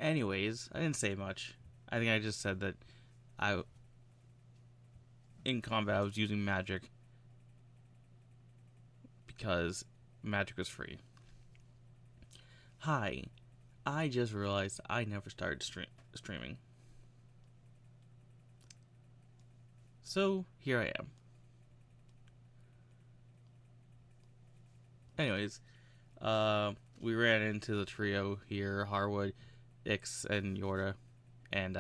Anyways, I didn't say much. I think I just said that in combat I was using magic because magic was free. Hi, I just realized I never started streaming. So, here I am. Anyways, we ran into the trio here, Harwood, Ix, and Yorda, and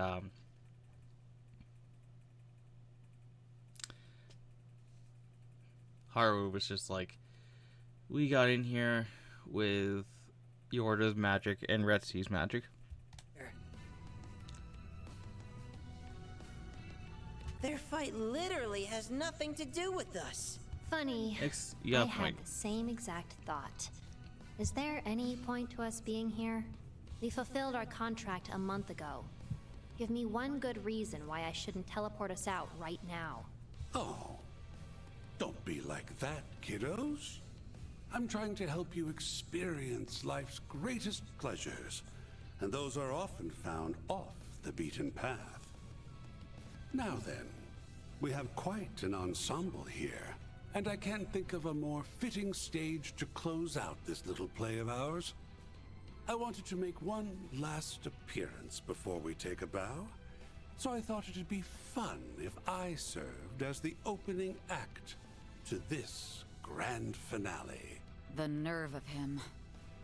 Harwood was just like, we got in here with Yorda's magic and Retsy's magic. Their fight literally has nothing to do with us. Funny. Ix, you got a I point. had the same exact thought. Is there any point to us being here? We fulfilled our contract a month ago. Give me one good reason why I shouldn't teleport us out right now. Oh, don't be like that, kiddos. I'm trying to help you experience life's greatest pleasures, and those are often found off the beaten path. Now then, we have quite an ensemble here, and I can't think of a more fitting stage to close out this little play of ours. I wanted to make one last appearance before we take a bow, so I thought it'd be fun if I served as the opening act to this grand finale. The nerve of him.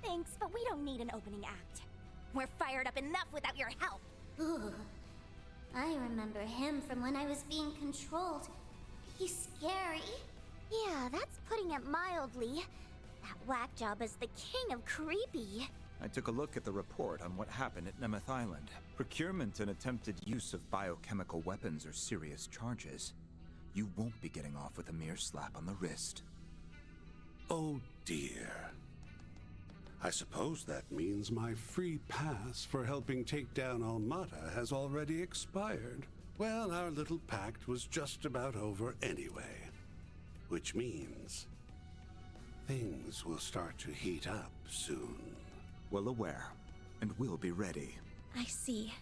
Thanks, but we don't need an opening act. We're fired up enough without your help. Ooh. I remember him from when I was being controlled. He's scary. Yeah, that's putting it mildly. That whack job is the king of creepy. I took a look at the report on what happened at Nemeth Island. Procurement and attempted use of biochemical weapons are serious charges. You won't be getting off with a mere slap on the wrist. Oh dear. I suppose that means my free pass for helping take down Almata has already expired. Well, our little pact was just about over anyway. Which means things will start to heat up soon. Well aware, and we'll be ready. I see.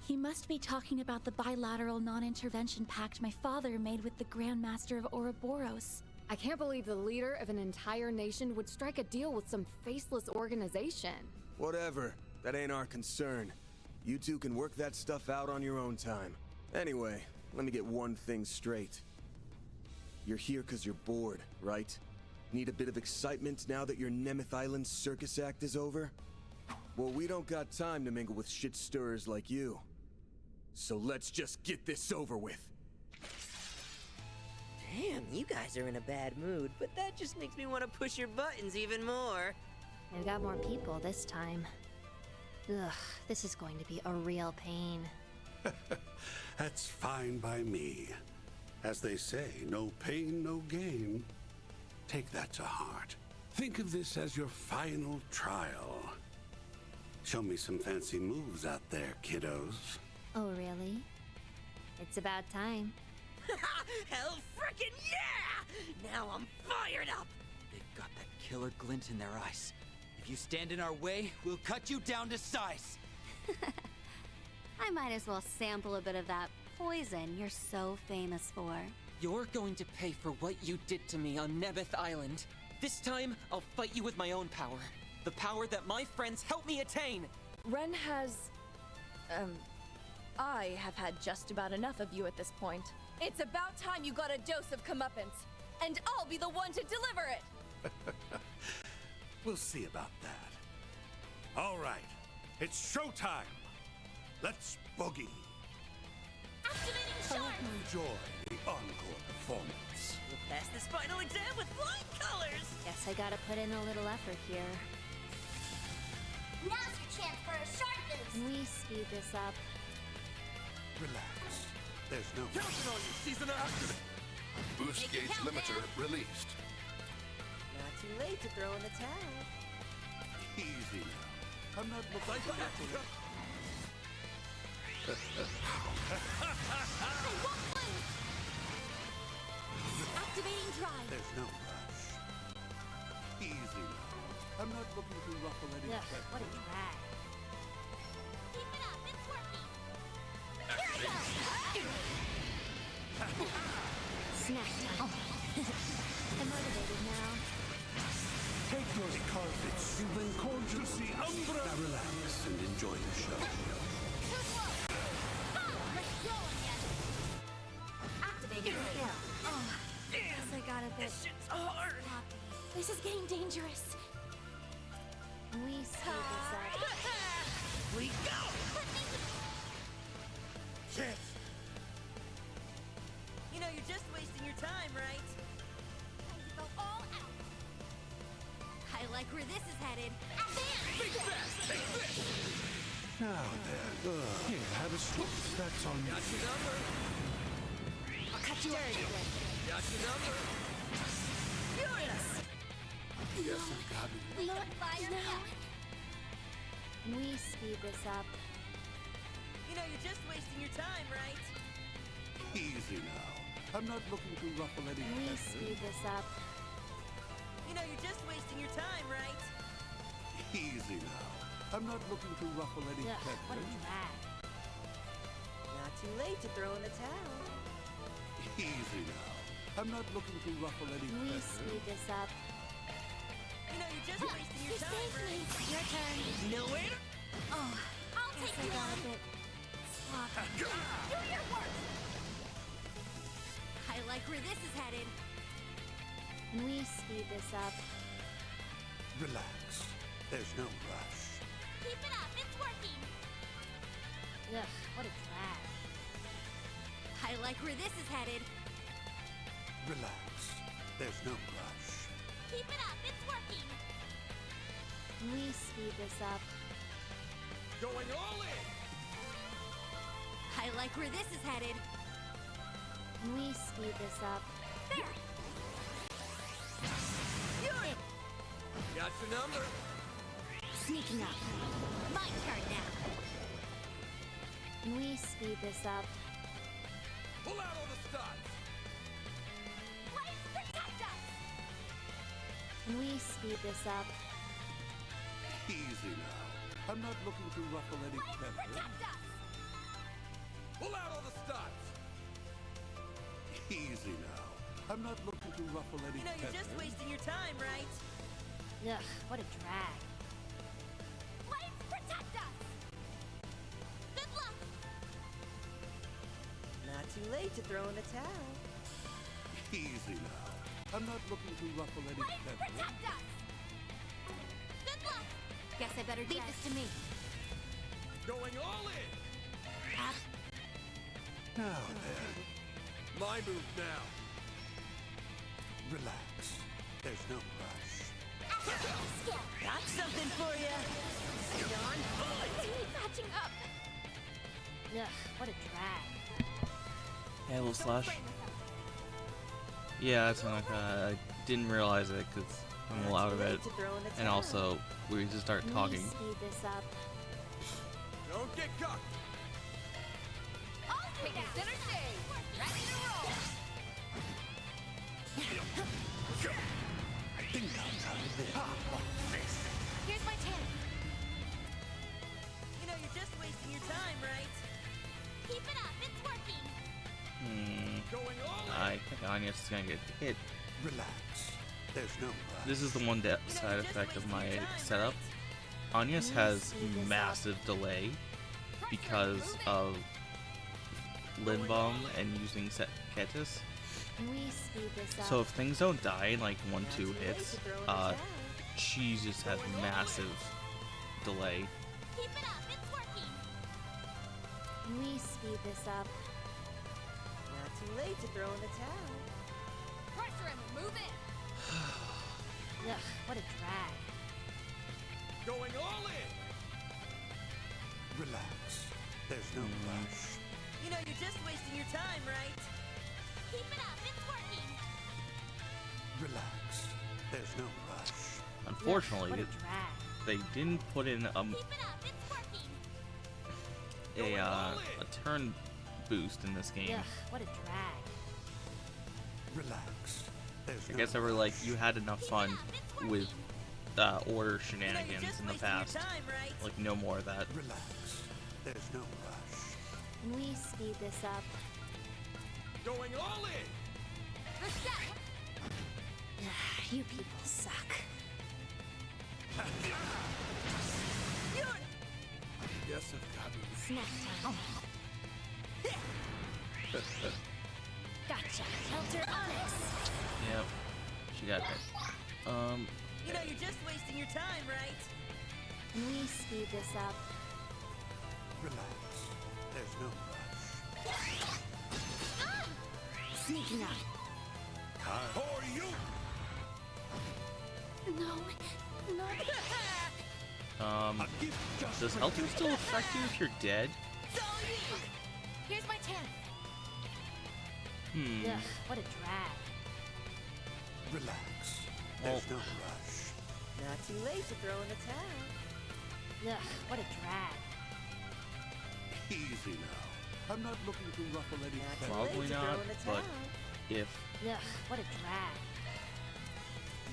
He must be talking about the bilateral non-intervention pact my father made with the Grand Master of Ouroboros. I can't believe the leader of an entire nation would strike a deal with some faceless organization. Whatever. That ain't our concern. You two can work that stuff out on your own time. Anyway, let me get one thing straight. You're here because you're bored, right? Need a bit of excitement now that your Nemeth Island circus act is over? Well, we don't got time to mingle with shit stirrers like you. So let's just get this over with. Damn, you guys are in a bad mood, but that just makes me want to push your buttons even more. We've got more people this time. Ugh, this is going to be a real pain. That's fine by me. As they say, no pain, no gain. Take that to heart. Think of this as your final trial. Show me some fancy moves out there, kiddos. Oh, really? It's about time. Hell frickin' yeah! Now I'm fired up! They've got that killer glint in their eyes. If you stand in our way, we'll cut you down to size. I might as well sample a bit of that poison you're so famous for. You're going to pay for what you did to me on Nemeth Island. This time, I'll fight you with my own power. The power that my friends helped me attain! Ren has... I have had just about enough of you at this point. It's about time you got a dose of comeuppance, and I'll be the one to deliver it! We'll see about that. All right, it's showtime. Let's boogie. Activating I charm! hope you enjoy the encore performance. We'll pass this final exam with flying colors! Guess I gotta put in a little effort here. Now's your chance for a sharp boost. Can we speed this up? Relax. There's no... Counting on you, seasoner! Boost Make it gauge count limiter now. released. Not too late to throw in the towel. Easy now. I'm not looking for you. I won't lose! Activating drive! There's no rush. Easy now. I'm not looking to ruffle any Ugh, feathers. what a drag. Keep it up, it's working. Snack time. I'm motivated now. Take those carpets. You've been called to see Umbra. Now relax and enjoy the show. Too slow. Let's go again. Activating skill. Oh, guess I got a bit. This shit's hard. Sloppy. This is getting dangerous. We speed this up. We go! Chance! You know, you're just wasting your time, right? Time to go all out. I like where this is headed. Big fast! Take this! Now then. Here, have a smoke. That's on Got you. your number. I'll cut you dirty. Got your number. Furious! Yes, I got it. Not fire now. Can we speed this up? You know, you're just wasting your time, right? Easy now. I'm not looking to ruffle any Can we feathers. speed this up? You know, you're just wasting your time, right? Easy now. I'm not looking to ruffle any Ugh, what a feathers. drag. Not too late to throw in the towel. Easy now. I'm not looking to ruffle any Can we feathers. speed this up? You know, you're just wasting your You time, saved me. right? Your turn. Nowhere to... Oh, I'll Guess take I you got a on. bit sloppy. Do your work. I like where this is headed. Can we speed this up? Relax. There's no rush. Keep it up, it's working. Ugh, what a drag. I like where this is headed. Relax. There's no rush. Keep it up, it's working. Can we speed this up? Going all in! I like where this is headed. Can we speed this up? There. Got your number. Sneaking up. My turn now. Can we speed this up? Pull out all the stops! Flames protect us. Can we speed this up? Easy now. I'm not looking to ruffle any Flames feathers. protect us. Pull out all the stops! Easy now. I'm not looking to ruffle any You know, you're feathers. just wasting your time, right? Ugh, what a drag. Flames protect us. Good luck. Not too late to throw in the towel. Easy now. I'm not looking to ruffle any Flames feathers. protect us. Good luck. Guess I better leave this to me. Going all in! Now then. My move now. Relax. There's no rush. Activating skill. Got something for you. Darn bullet. I need matching up. Ugh, what a drag. Hey, little slash. Frame this up. Yeah, it's like I didn't realize it because I'm a little out of it, To throw in the and towel. also we just start Can talking. we speed this up? Don't get cocked! I'll do that. Center stage. Ready to roll. I think I'm out of this. Here's my chance. You know, you're just wasting your time, right? Keep it up, it's working. Going all in! I think Anya's is gonna get hit. Relax. There's no rush. This is the one You know, side you're just effect of wasting my your time, setup. right? Anya's Can we has speed this up? massive delay because of Lindbom and using set Ketis. Can we speed this up? So if things don't die in like 1-2 Not too late hits, to throw in the towel. she just has massive delay. Keep it up, it's working. Can we speed this up? Not too late to throw in the towel. Pressure him. Move in. Ugh, what a drag. Going all in! Relax. There's no rush. You know, you're just wasting your time, right? Keep it up, it's working. Relax. There's no rush. Unfortunately, Ugh, what a drag. they didn't put in Keep it up, it's working. a turn boost in this game. Ugh, what a drag. Relax. There's I no guess they were like, you had enough Keep it fun up, it's working. with order You know, you're shenanigans just in the wasting your past. time, right? Like no more of that. Relax. There's no rush. Can we speed this up? Going all in! You people suck. Guess I've got it. Snack time. Gotcha. Helter Onyx. Yep. She got hit. You know you're just wasting your time, right? Can we speed this up? Relax. There's no rush. Sneaking up. Or you! No. No. Does Helter still affect you if you're dead? Here's my chance. Ugh, what a drag. Relax. There's no rush. Not too late to throw in the towel. Ugh, what a drag. Easy now. I'm not looking to ruffle any feathers. Probably not, but if... Ugh, what a drag.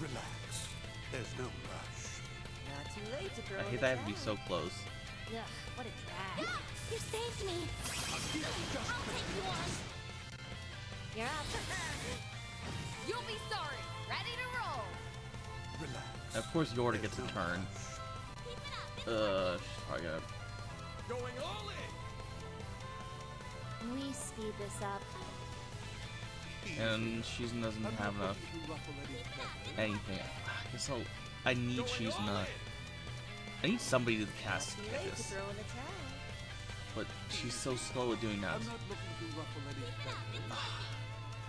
Relax. There's no rush. Not too late to throw I in hate the that I have to be towel. so close. Ugh, what a drag. You saved me. I'll take you on. You're up. You'll be sorry. Ready to roll. Relax. Of course, Yorda gets a turn. She's probably gonna... Going all in! Can we speed this up? And she doesn't have enough anything. I need Shizuna. I need somebody to cast Too late to Kiss, throw in the towel. but she's so slow at doing that. I'm not looking to ruffle any feathers.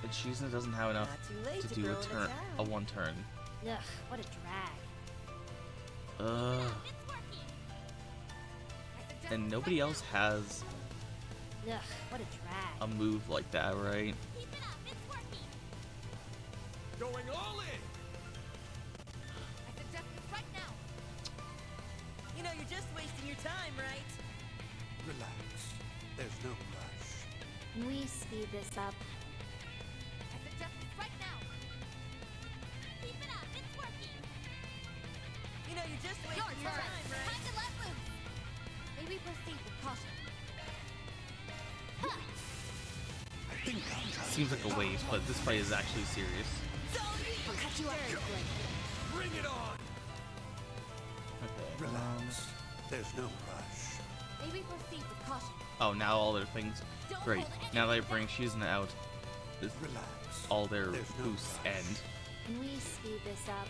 And Shizuna doesn't have enough Not too late to to do throw a in the turn, a towel. one turn. Ugh, what a drag. And nobody else has Ugh, what a drag. a move like that, right? Going all in! I suggest this right now. You know you're just wasting your time, right? Relax. There's no rush. Can we speed this up? I suggest this right now. Keep it up. It's working. You know you're just wasting Your your turn. time, right? Time to let loose. May we proceed with caution. I think I'm trying. Seems like a waste, but this fight is actually serious. I'll cut you out. Bring it on! Okay. Relax. There's no rush. May we proceed with caution. Oh, now all their things. Great. Now that I bring Shizuna out, Relax. all their There's no boosts rush. end. Can we speed this up?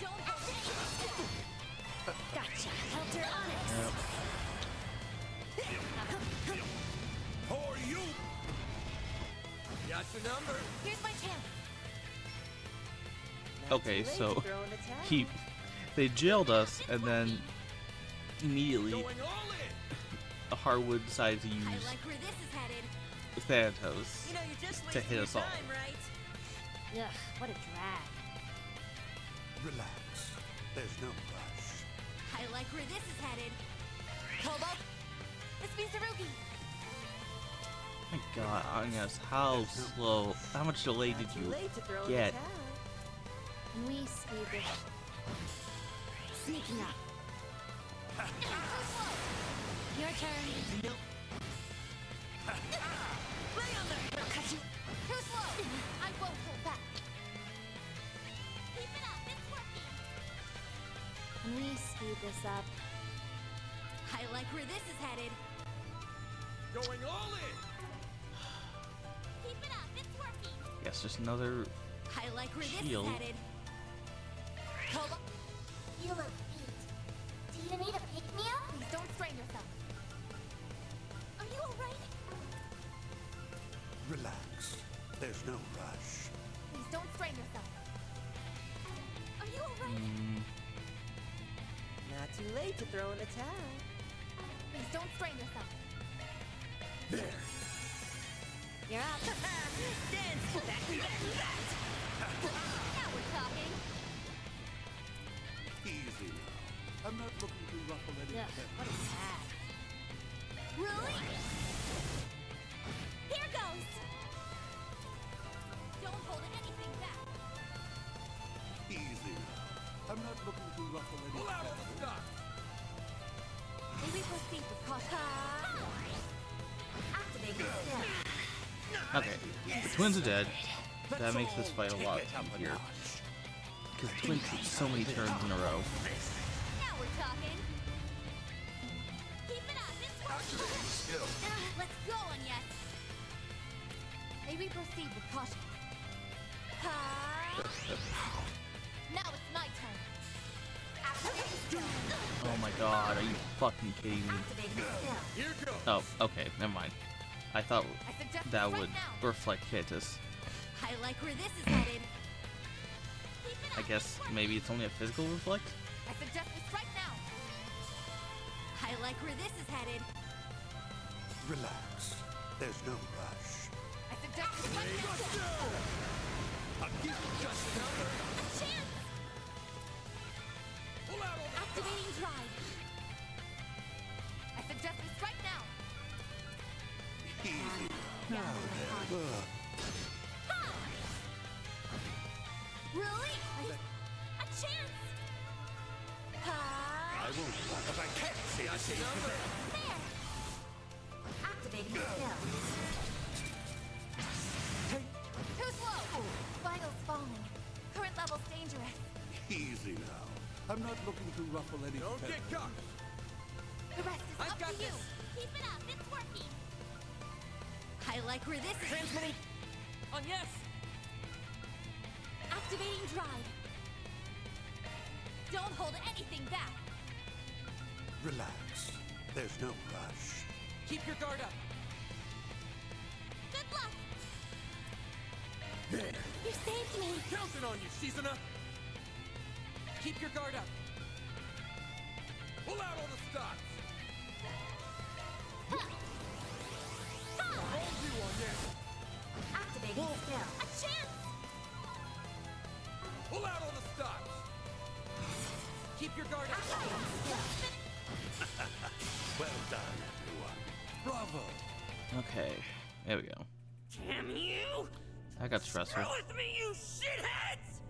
Don't hold it. Gotcha. Helter Onyx. Or you! Got your number. Here's my chance. Not Okay, too late so to throw in the towel. they jailed us, and then immediately Going all in! Harwood decided to I use like where this is headed. Thanatos You know you're just to wasting hit your us all. time, right? Ugh, what a drag. Relax. There's no rush. I like where this is headed. Cobalt, this be Sarugi. My God, Agnes, how slow? How much delay did Not too you late to throw in get? the towel. Can we speed this? Sneaking up. Your turn. I'll cut you. Too slow. I won't hold back. Keep it up. It's working. Can we speed this up? I like where this is headed. Going all in! Keep it up. It's working. Yes, just another. I like where Shield. this is headed. Cobalt, You look beat. Do you need a pick-me-up? please don't strain yourself. Are you alright? Relax. There's no rush. Please don't strain yourself. Are you alright? Not too late to throw in the towel. Please don't strain yourself. There. You're up. Dance! That. Now we're talking. Easy now. I'm not looking to ruffle any Ugh, what a feathers. drag. Really? Here goes. Don't hold anything back. Easy now. I'm not looking to ruffle any Pull out all the feathers. stops! May we proceed proceed with caution. Activating skill. Okay, twins are dead. That makes this fight a lot easier. Because twins took so many turns in a row. Now we're talking. Keep it up, it's working. Let's go on, yes. May we proceed with caution? Now it's my turn. Activating skill. Oh my god, are you fucking kidding me? Activating skill. Here goes. Oh, okay, never mind. I thought I suggest that right would now. reflect Kitus. I like where this is headed. Keep it I up, guess it's working. maybe it's only a physical reflect? I suggest we strike now. I like where this is headed. Relax. There's no rush. I suggest we strike now. I'll give you just another. A chance. Pull out all the Activating drive. I suggest we strike now. Easy. Yeah. Ugh. Really? A chance. I won't. If I can't see, I see number. There. Activating skill. Too slow. Vitals falling. Current level's dangerous. Easy now. I'm not looking to ruffle any Don't get feathers. cocked. The rest is I've up got to you. this. Keep it up. It's working. I like where this is. Transmitting. On yes. Activating drive. Don't hold anything back. Relax. There's no rush. Keep your guard up. Good luck. There. You saved me. Counting on you, Shizuna. Keep your guard up. Pull out all the stops. Hold you on this. Activating skill. A chance. Pull out all the stops. Keep your guard up. Activating skill. Well done, everyone. Bravo. Okay, there we go. Damn you! I got stressful. Screw with me, you shitheads!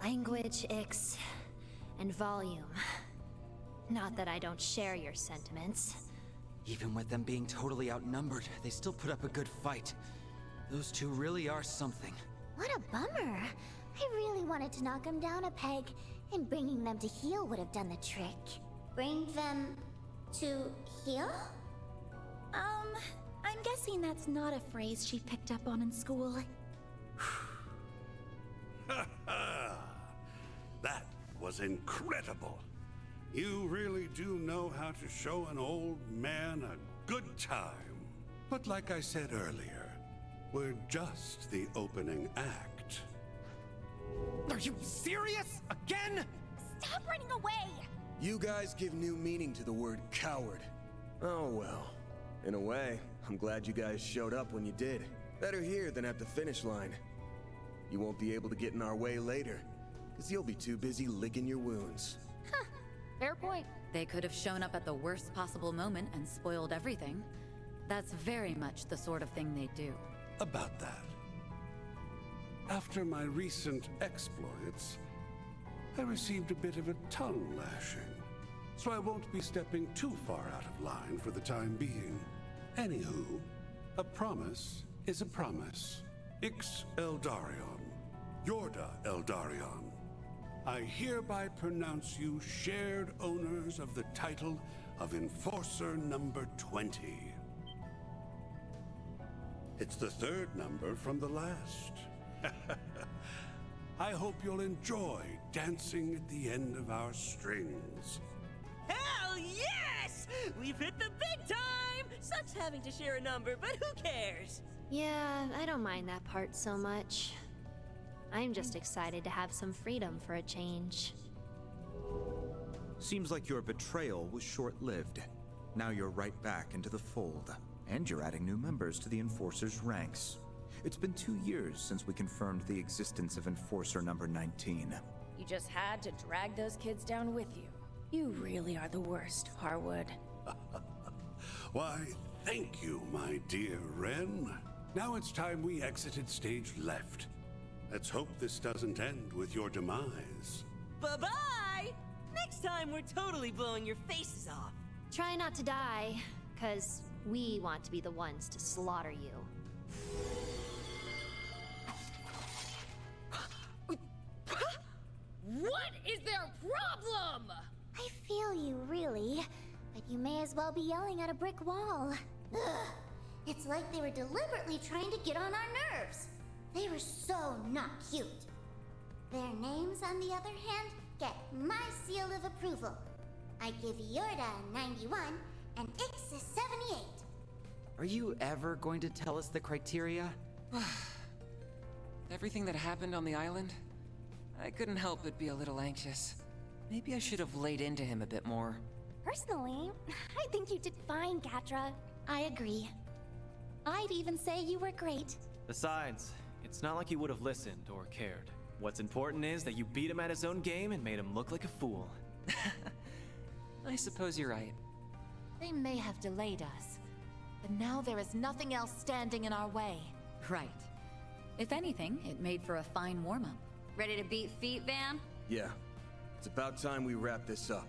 Language, ix, and volume. Not that I don't share your sentiments. Even with them being totally outnumbered, they still put up a good fight. Those two really are something. What a bummer. I really wanted to knock him down a peg, and bringing them to heel would have done the trick. Bring them to heel? I'm guessing that's not a phrase she picked up on in school. That was incredible. You really do know how to show an old man a good time. But like I said earlier, we're just the opening act. Are you serious? Again? Stop running away. You guys give new meaning to the word coward. Oh well. In a way, I'm glad you guys showed up when you did. Better here than at the finish line. You won't be able to get in our way later, because you'll be too busy licking your wounds. Fair point. They could have shown up at the worst possible moment and spoiled everything. That's very much the sort of thing they do. About that. After my recent exploits, I received a bit of a tongue lashing. So I won't be stepping too far out of line for the time being. Anywho, a promise is a promise. Ix Eldarion. Yorda Eldarion. I hereby pronounce you shared owners of the title of Enforcer number 20. It's the third number from the last. I hope you'll enjoy dancing at the end of our strings. Hell yes! We've hit the big time! Sucks having to share a number, but who cares? Yeah, I don't mind that part so much. I'm just excited to have some freedom for a change. Seems like your betrayal was short-lived. Now you're right back into the fold. And you're adding new members to the Enforcer's ranks. It's been 2 years since we confirmed the existence of Enforcer number 19. You just had to drag those kids down with you. You really are the worst, Harwood. Why, thank you, my dear Ren. Now it's time we exited stage left. Let's hope this doesn't end with your demise. Bye-bye! Next time we're totally blowing your faces off. Try not to die, because we want to be the ones to slaughter you. What is their problem? I feel you, really. But you may as well be yelling at a brick wall. Ugh. It's like they were deliberately trying to get on our nerves. They were so not cute. Their names, on the other hand, get my seal of approval. I give Yorda a 91 and Ix a 78. Are you ever going to tell us the criteria? Everything that happened on the island, I couldn't help but be a little anxious. Maybe I should have laid into him a bit more. Personally, I think you did fine, Catra. I agree. I'd even say you were great. Besides, it's not like you would have listened or cared. What's important is that you beat him at his own game and made him look like a fool. I suppose you're right. They may have delayed us, but now there is nothing else standing in our way. Right. If anything, it made for a fine warm-up. Ready to beat feet, Van? Yeah. It's about time we wrap this up.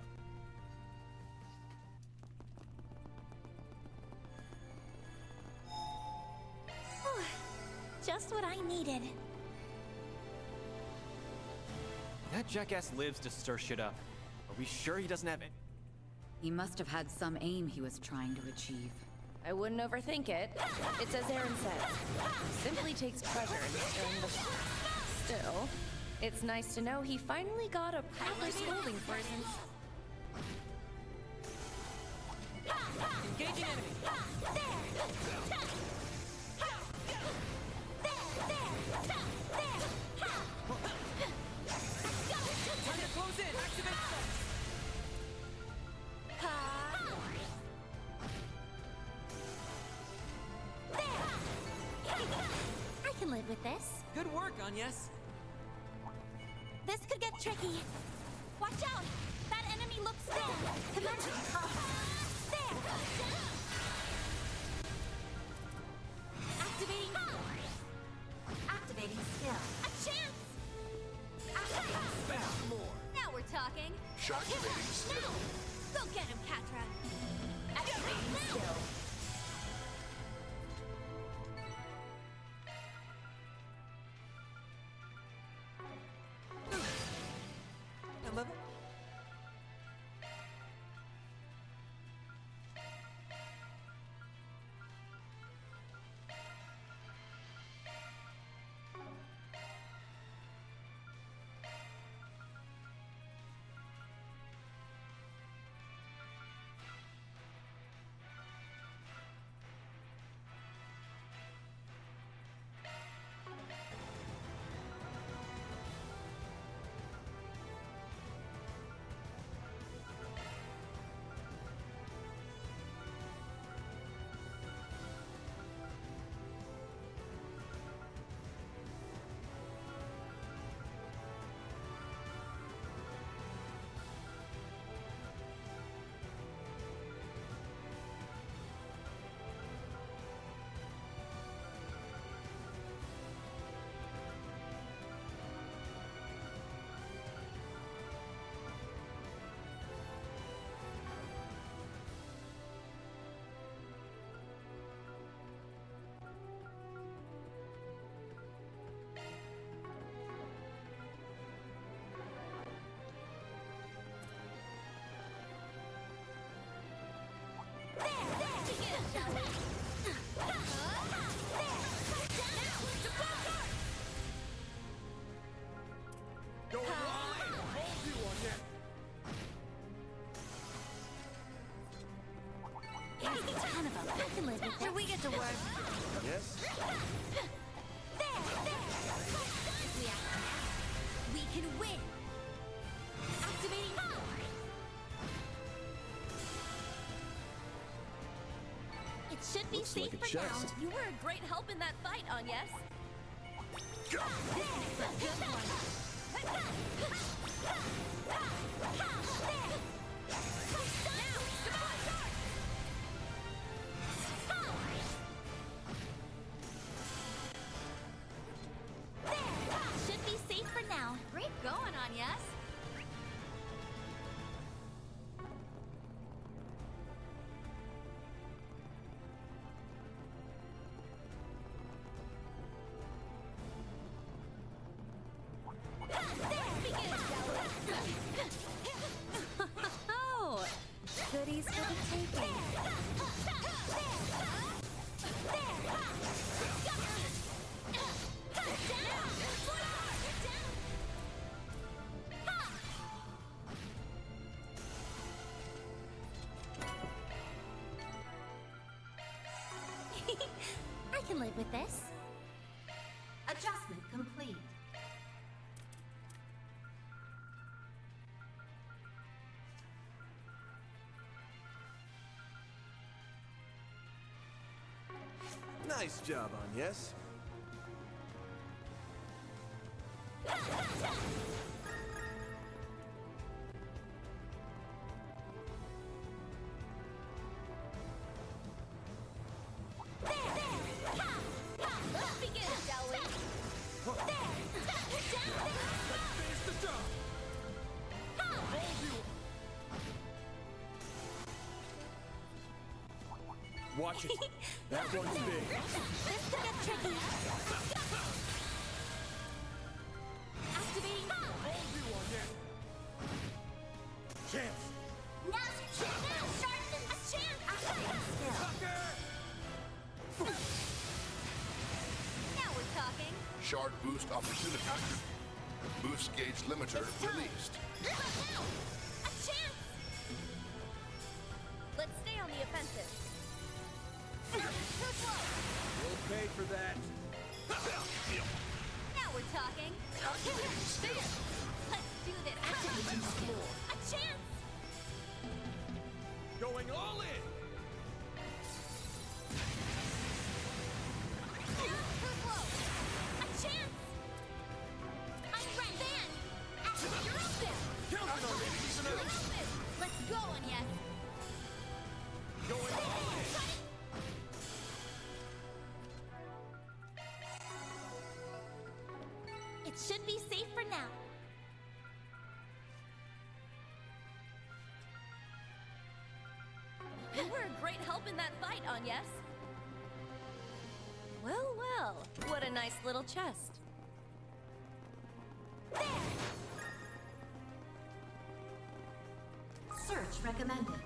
Just what I needed. That jackass lives to stir shit up. Are we sure he doesn't have it? He must have had some aim he was trying to achieve. I wouldn't overthink it. It's as Aaron says. He simply takes pleasure in stirring the pot. Still, it's nice to know he finally got a proper scolding for his Engaging enemy! Time to close in! Activate I can live with this. Good work, Agnes. This could get tricky. Watch out! That enemy looks there! Come on! There! Activating... Activating skill. A chance! Activating more. Now we're talking. Activating skill. Go get him, Catra. Activating skill. I love it. Should we get to work? Yes? There! If we act now, we can win! Activating... It should be Looks safe like a for now. chest. You were a great help in that fight, Agnes. This is a good one. Should be safe for now. Great going, Agnes. is for the taking. I can live with this. Adjustment complete. Nice job, Agnes. Let's begin, shall we? Watch it. That one's big. This could get tricky. Activating. Chance. Now's your chance. Now, sharpen a chance. Activating skill. Now we're talking. Shard boost opportunity. Boost gauge limiter released. A chance! Let's stay on the offensive. Too slow. We'll pay for that. Now we're talking. Stand. Let's do this. Activating skill. A chance! Going all in. Too slow. A chance! I'm ready. Van! You're open! Count on it. You're open! Let's go, Agnes! Going all in. It should be safe for now. You were a great help in that fight, Agnes. Well, well. What a nice little chest. Search recommended.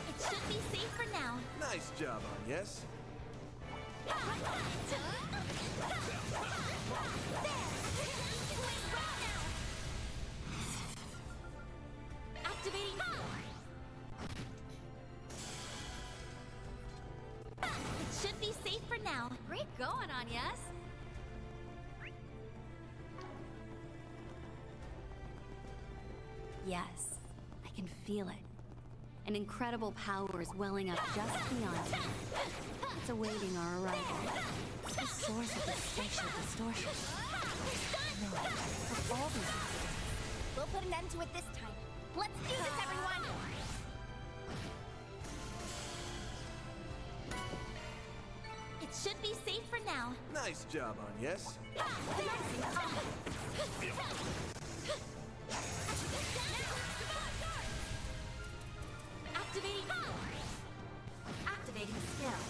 It should be safe for now. Nice job, Agnes. Activating. It should be safe for now. Great going, Agnes. Yes, I can feel it. An incredible power is welling up just beyond me. It's awaiting our arrival. It's the source of this spatial distortion. No, of all these incidents. We'll put an end to it this time. Let's do this, everyone! It should be safe for now. Nice job, Agnes. Activating. Activating skill.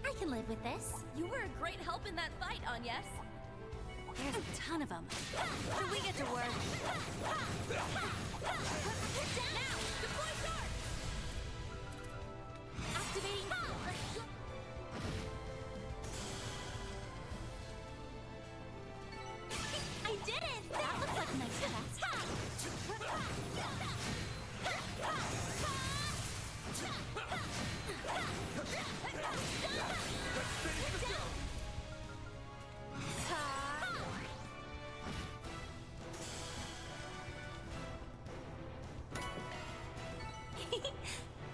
I can live with this. You were a great help in that fight, Agnes. There's a ton of them. Should we get to work? Now, deploy charge! Activating. I did it! That looks like a nice test.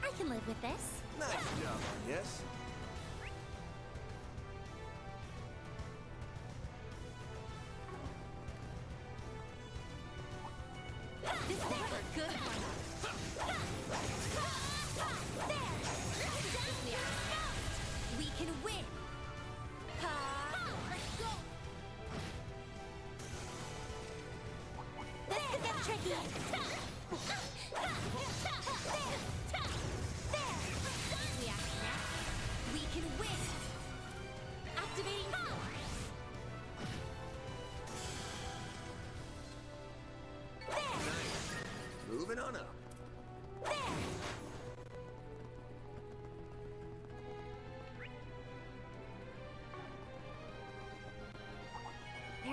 I can live with this. Nice job, Agnes.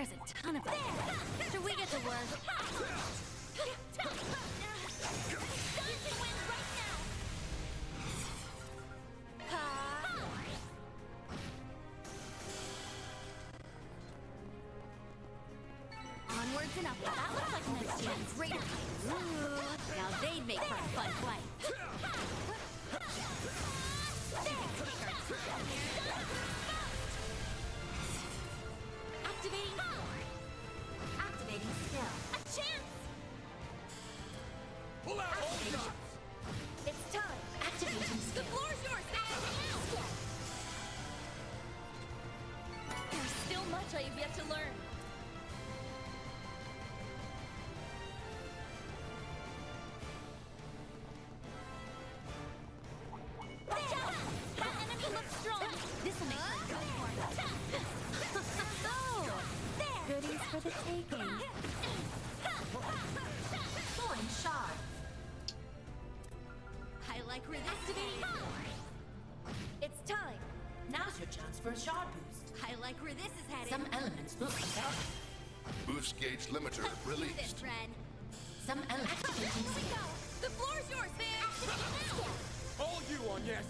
There's a ton of them. Should we get to work? Onwards and upwards. That looks like an idea. Great. Ooh, now they'd make for a fun fight. Activating power. Activating skill. A chance. Pull out all shots. It's time. Activating skill. The floor's yours. There's still much I have yet to learn. Watch out! That enemy looks strong. This'll make her go for it. Oh, there. Goodies for the taking. Foreign shard. I like where this activating power. It's time. Now's your chance for a shard boost. I like where this is headed. Some elements look better. Boost gauge limiter Let's do this, released. friend. Some elements Here we go. The floor's yours, man. Activating now. All you on, yes.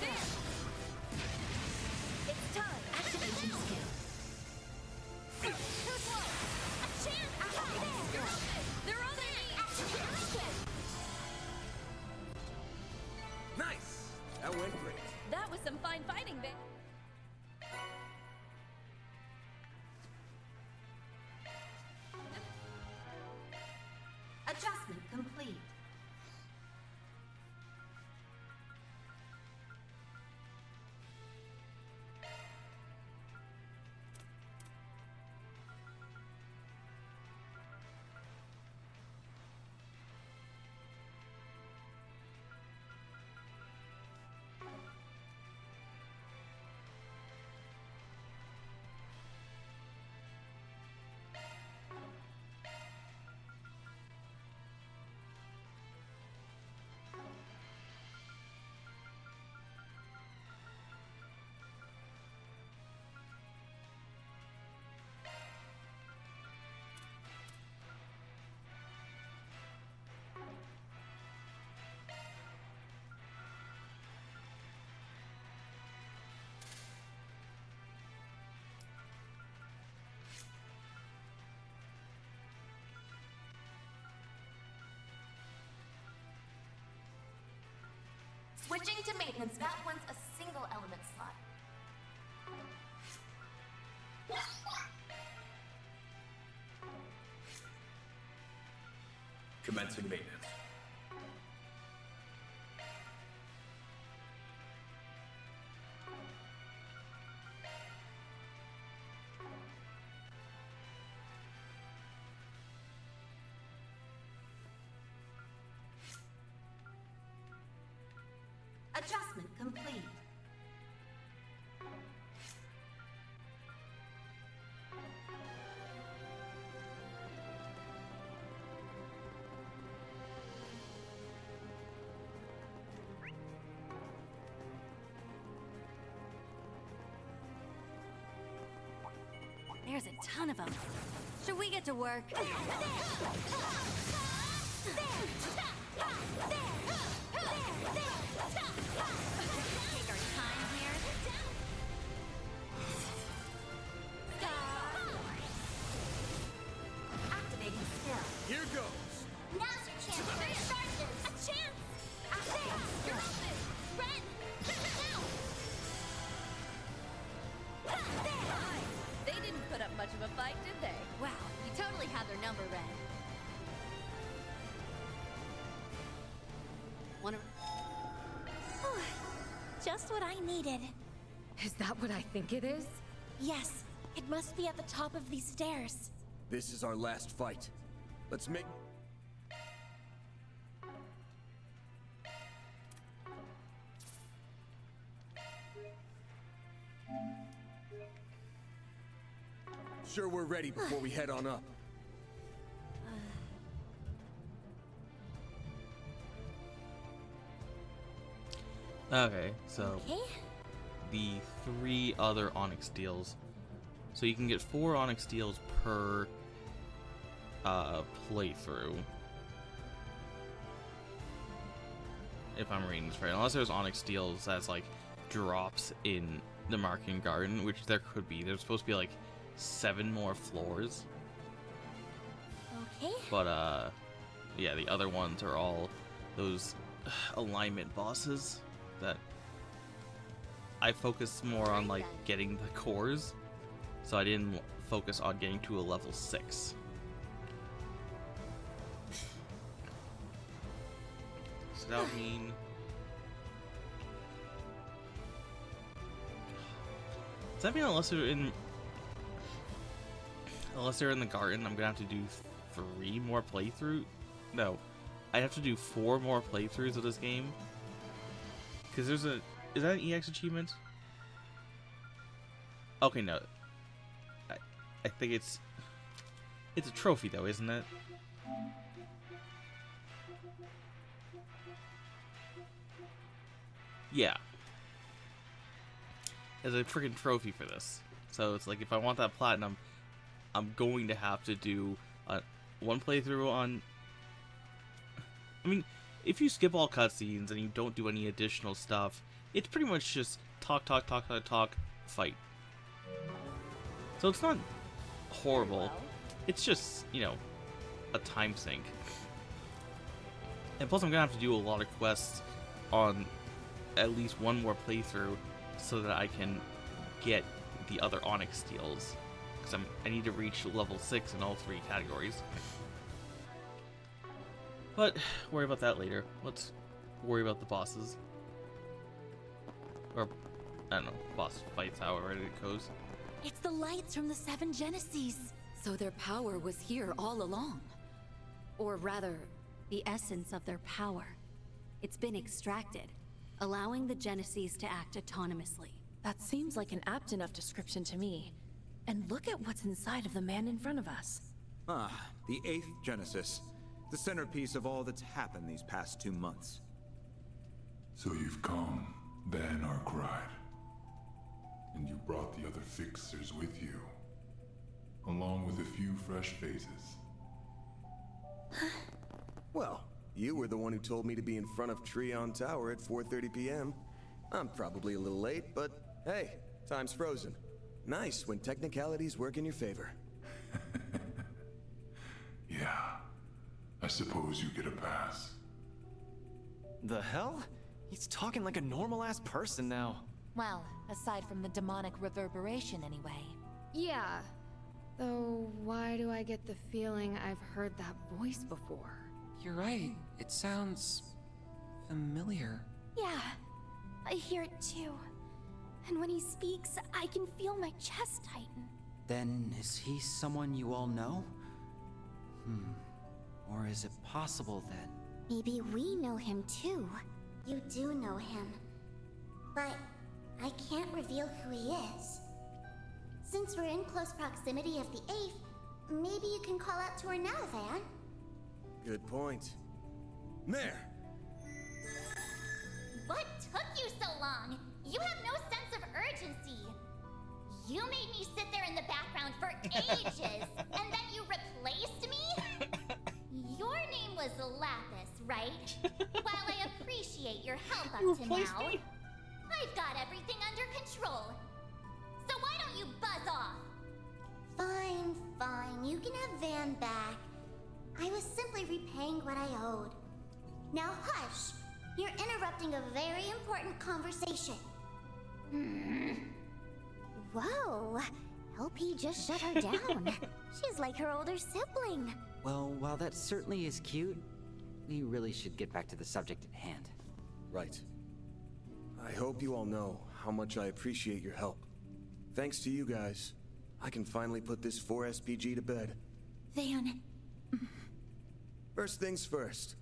There. It's time. activating skill. Too slow. A chance. You're open. They're on their knees. Nice. That went great. That was some fine fighting, babe. Adjustment complete. Switching to maintenance, that one's a single element slot. Commencing maintenance. Adjustment complete. There's a ton of them. Should we get to work? Take our time here. Activating skill. Here goes. Now's your chance for a shard boost. A chance! There! You're open! Ren! Now! They didn't put up much of a fight, did they? Wow, you totally have their number, Ren. Wanna... Just what I needed. Is that what I think it is? Yes, it must be at the top of these stairs. This is our last fight. Let's make... Sure we're ready before we head on up. Okay, so the 3 other Onyx deals So you can get 4 Onyx Steels per playthrough. If I'm reading this right. Unless there's Onyx Steels as like drops in the Marking Garden, which there could be. There's supposed to be like 7 more floors. Okay. But yeah, the other ones are all those alignment bosses that I focused more on like getting the cores, so I didn't focus on getting to a level 6. So that would mean does that mean unless they're in the garden, I'm gonna have to do 3 more playthroughs? No, I have to do 4 more playthroughs of this game. Because there's a... Is that an EX achievement? Okay, no. I think it's... It's a trophy, though, isn't it? Yeah. There's a freaking trophy for this. So it's like, if I want that platinum, I'm going to have to do 1 playthrough on... I mean, if you skip all cutscenes and you don't do any additional stuff, it's pretty much just talk, fight. So it's not horrible. It's just, you know, a time sink. And plus I'm gonna have to do a lot of quests on at least 1 more playthrough so that I can get the other Onyx Steels. Because I need to reach level 6 in all 3 categories. But, worry about that later. Let's worry about the bosses. Or, I don't know, boss fights, however it goes. It's the lights from the 7 Genesees. So their power was here all along. Or rather, the essence of their power. It's been extracted, allowing the Genesees to act autonomously. That seems like an apt enough description to me. And look at what's inside of the man in front of us. Ah, the 8th Genesis. The centerpiece of all that's happened these past 2 months. So you've come, then or cried. And you brought the other fixers with you. Along with a few fresh faces. Well, you were the one who told me to be in front of Treon Tower at 4:30 p.m. I'm probably a little late, but hey, time's frozen. Nice when technicalities work in your favor. Yeah. I suppose you get a pass. The hell? He's talking like a normal-ass person now. Well, aside from the demonic reverberation anyway. Yeah. Though, why do I get the feeling I've heard that voice before? You're right. It sounds... familiar. Yeah, I hear it too. And when he speaks, I can feel my chest tighten. Then is he someone you all know? Or is it possible that... Maybe we know him too. You do know him. But I can't reveal who he is. Since we're in close proximity of the 8th, maybe you can call out to her now, Van. Good point. There! What took you so long? You have no sense of urgency. You made me sit there in the background for ages, and then you replaced me? Your name was Lapis, right? While I appreciate your help up to now, I've got everything under control. So why don't you buzz off? Fine, fine. You can have Van back. I was simply repaying what I owed. Now hush. You're interrupting a very important conversation. Whoa. Hope he just shut her down. She's like her older sibling. Well, while that certainly is cute, we really should get back to the subject at hand. Right. I hope you all know how much I appreciate your help. Thanks to you guys, I can finally put this 4SPG to bed. Van... First things first.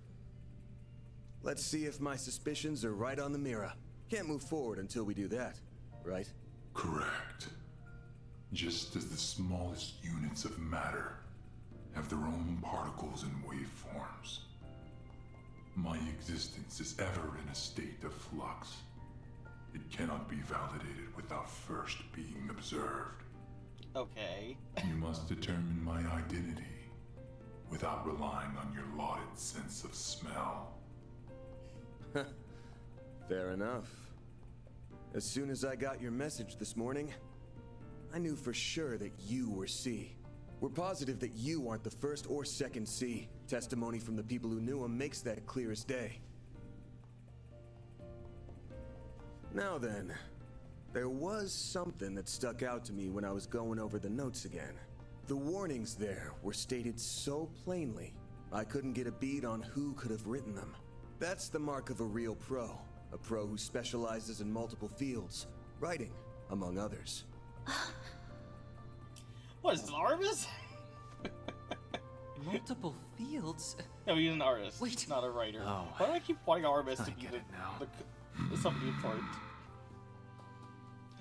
Let's see if my suspicions are right on the mirror. Can't move forward until we do that, right? Correct. Just as the smallest units of matter have their own particles and waveforms, my existence is ever in a state of flux. It cannot be validated without first being observed. Okay. You must determine my identity without relying on your lauded sense of smell. Fair enough. As soon as I got your message this morning, I knew for sure that you were C. We're positive that you aren't the first or second C. Testimony from the people who knew him makes that clear as day. Now then, there was something that stuck out to me when I was going over the notes again. The warnings there were stated so plainly, I couldn't get a bead on who could have written them. That's the mark of a real pro. A pro who specializes in multiple fields, writing, among others. What is this, Artemis? Multiple fields? No, he's an artist. Wait. Not a writer. Oh. Why do I keep wanting Artemis to I be get it now. somebody important?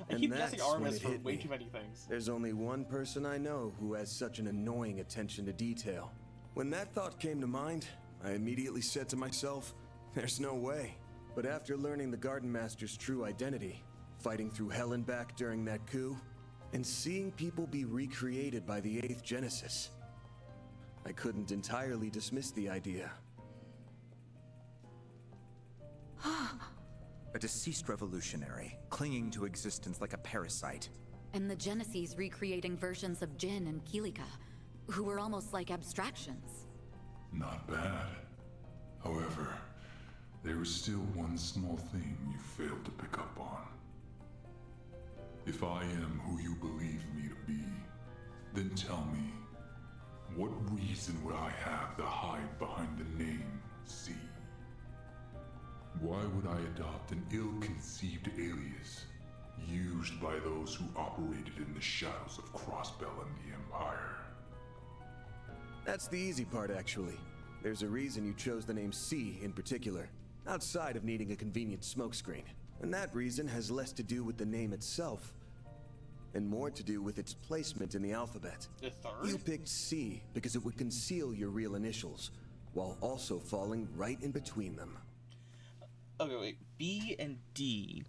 I And keep that's guessing when Artemis it for hit way me. too many things. There's only one person I know who has such an annoying attention to detail. When that thought came to mind, I immediately said to myself, there's no way. But after learning the Garden Master's true identity, fighting through hell and back during that coup, and seeing people be recreated by the 8th Genesis, I couldn't entirely dismiss the idea. A deceased revolutionary, clinging to existence like a parasite. And the Genesis recreating versions of Jin and Kilika, who were almost like abstractions. Not bad. However, there is still one small thing you failed to pick up on. If I am who you believe me to be, then tell me, what reason would I have to hide behind the name C? Why would I adopt an ill-conceived alias used by those who operated in the shadows of Crossbell and the Empire? That's the easy part, actually. There's a reason you chose the name C in particular, outside of needing a convenient smokescreen. And that reason has less to do with the name itself, and more to do with its placement in the alphabet. The third? You picked C because it would conceal your real initials, while also falling right in between them. Okay, wait. B and D.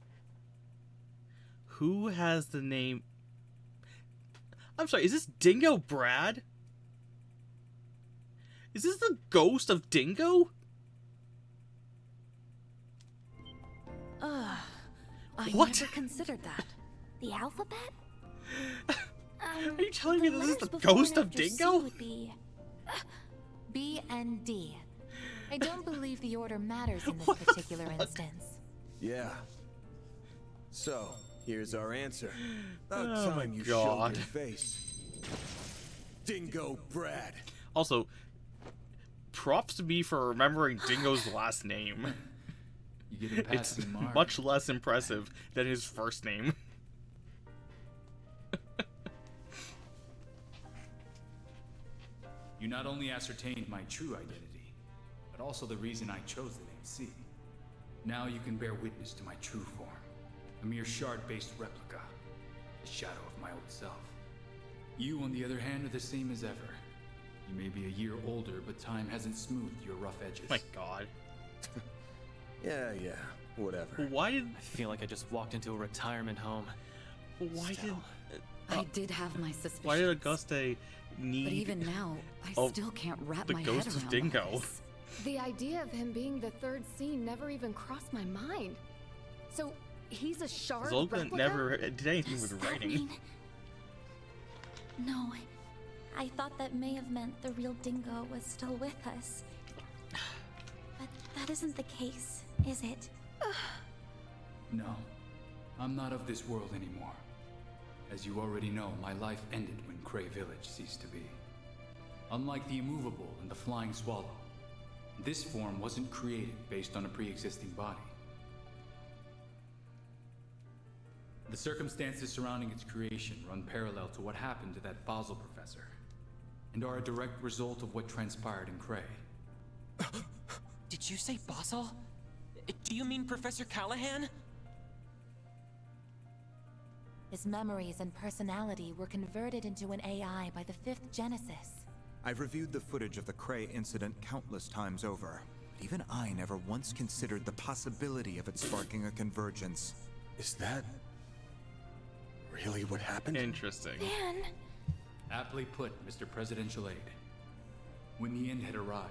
Who has the name? I'm sorry, is this Dingo Brad? Is this the ghost of Dingo? I What? never considered that. The alphabet? Are you telling me this is the letters ghost before of and after C Dingo? would be B and D. I don't believe the order matters in this particular instance. Yeah. So, here's our answer. About Oh time my you God. showed your face. Dingo Brad. Also, props to me for remembering Dingo's last name. You get a It's passing mark. much less impressive than his first name. You not only ascertained my true identity, but also the reason I chose the name C. Now you can bear witness to my true form, a mere shard-based replica, the shadow of my old self. You, on the other hand, are the same as ever. You may be a year older, but time hasn't smoothed your rough edges. My God. Yeah, whatever. Why did I feel like I just walked into a retirement home. why Still. did I did have my suspicions. why did Auguste need But even now, I Oh, still can't wrap the my ghost head of around Dingo? all this. The idea of him being the third scene never even crossed my mind. So he's a shard Zoltan replica? never did anything with Does that writing. mean- No, I thought that may have meant the real Dingo was still with us. But that isn't the case, is it? No, I'm not of this world anymore. As you already know, my life ended when Cray Village ceased to be. Unlike the immovable and the flying swallow, this form wasn't created based on a pre-existing body. The circumstances surrounding its creation run parallel to what happened to that Basel professor, and are a direct result of what transpired in Cray. Did you say Basel? Do you mean Professor Callahan? His memories and personality were converted into an AI by the 5th Genesis. I've reviewed the footage of the Cray incident countless times over. But even I never once considered the possibility of it sparking a convergence. Is that... real? really what happened? Interesting. Man. Aptly put, Mr. Presidential Aide. When the end had arrived,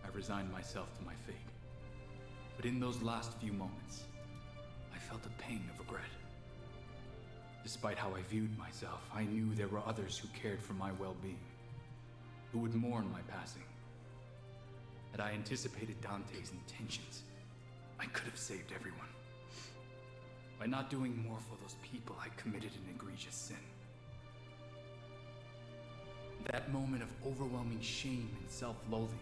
I resigned myself to my fate. But in those last few moments, I felt a pang of regret. Despite how I viewed myself, I knew there were others who cared for my well-being, who would mourn my passing. Had I anticipated Dante's intentions, I could have saved everyone. By not doing more for those people, I committed an egregious sin. That moment of overwhelming shame and self-loathing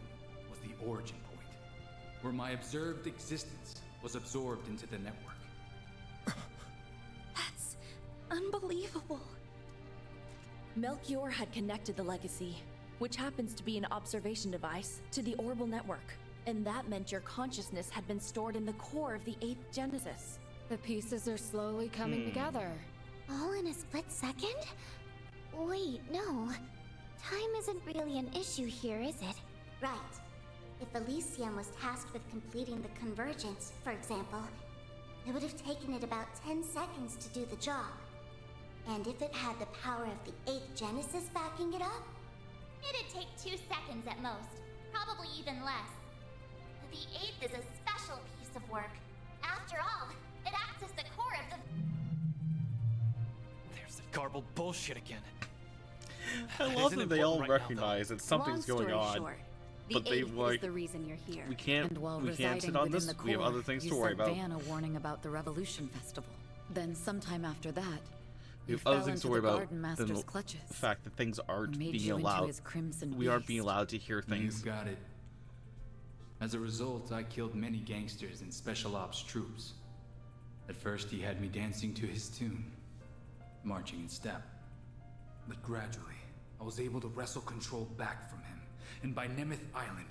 was the origin point, where my observed existence was absorbed into the network. That's unbelievable. Melchior had connected the legacy, which happens to be an observation device, to the orbital network. And that meant your consciousness had been stored in the core of the 8th Genesis. The pieces are slowly coming together. All in a split second? Wait, no. Time isn't really an issue here, is it? Right. If Elysium was tasked with completing the convergence, for example, it would have taken it about 10 seconds to do the job. And if it had the power of the 8th Genesis backing it up? It'd take 2 seconds at most, probably even less. The 8th is a special piece of work. After all, it acts as the core of the... There's the garbled bullshit again. I love that they all recognize that something's going on. Short, But they like is the reason you're here. we can't sit on this. We have other things to you worry sent about. Van a warning about the Revolution Festival. Then sometime after that, We you have other fell things to into worry the about Garden than Master's the clutches. fact that things aren't Made being you into allowed. his crimson We aren't beast. being allowed to hear things. You got it. As a result, I killed many gangsters and special ops troops. At first, he had me dancing to his tune, marching in step. But gradually, I was able to wrestle control back from him, and by Nemeth Island,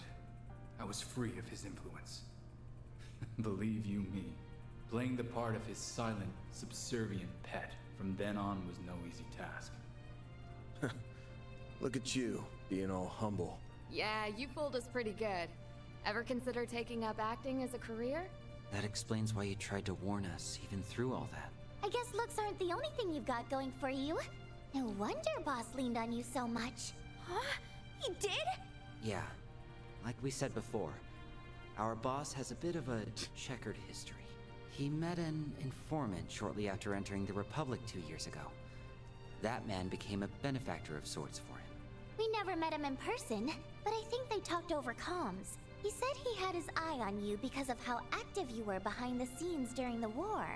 I was free of his influence. Believe you me, playing the part of his silent, subservient pet from then on was no easy task. Look at you, being all humble. Yeah, you fooled us pretty good. Ever consider taking up acting as a career? That explains why you tried to warn us, even through all that. I guess looks aren't the only thing you've got going for you. No wonder Boss leaned on you so much. Huh? He did? Yeah, like we said before, our boss has a bit of a checkered history. He met an informant shortly after entering the Republic 2 years ago. That man became a benefactor of sorts for him. We never met him in person, but I think they talked over comms. He said he had his eye on you because of how active you were behind the scenes during the war.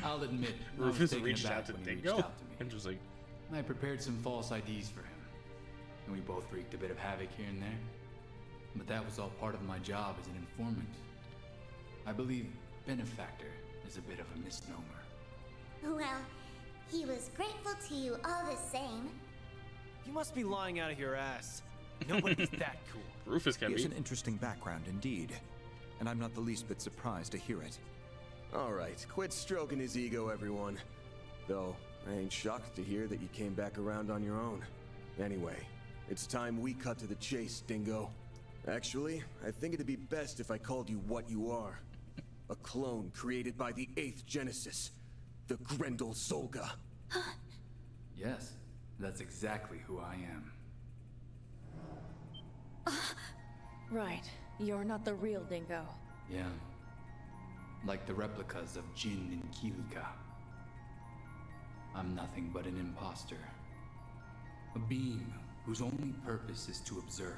I'll admit, I was Rufus taken reached aback out to when he Dingo. reached out to me. Interesting. I prepared some false IDs for him, and we both wreaked a bit of havoc here and there. But that was all part of my job as an informant. I believe benefactor is a bit of a misnomer. Well, he was grateful to you all the same. You must be lying out of your ass. Nobody's that cool. Rufus can He be. has an interesting background indeed, and I'm not the least bit surprised to hear it. Alright, quit stroking his ego, everyone. Though, I ain't shocked to hear that you came back around on your own. Anyway, it's time we cut to the chase, Dingo. Actually, I think it'd be best if I called you what you are. A clone created by the 8th Genesis, the Grendel Zolga. Yes, that's exactly who I am. Right. You're not the real Dingo. Yeah. Like the replicas of Jin and Kilika. I'm nothing but an imposter. A being whose only purpose is to observe,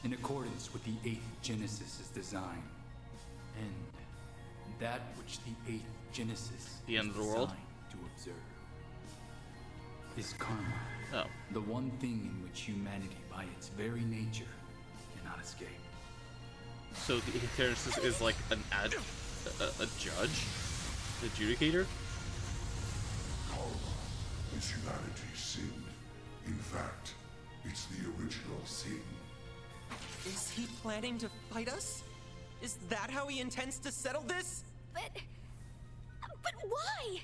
in accordance with the 8th Genesis' design. And that which the 8th Genesis The end is of the world? designed to observe is karma. Oh. The one thing in which humanity, by its very nature, cannot escape. So the Genesis is like a judge? Adjudicator? Karma is humanity's sin. In fact, it's the original sin. Is he planning to fight us? Is that how he intends to settle this? But why?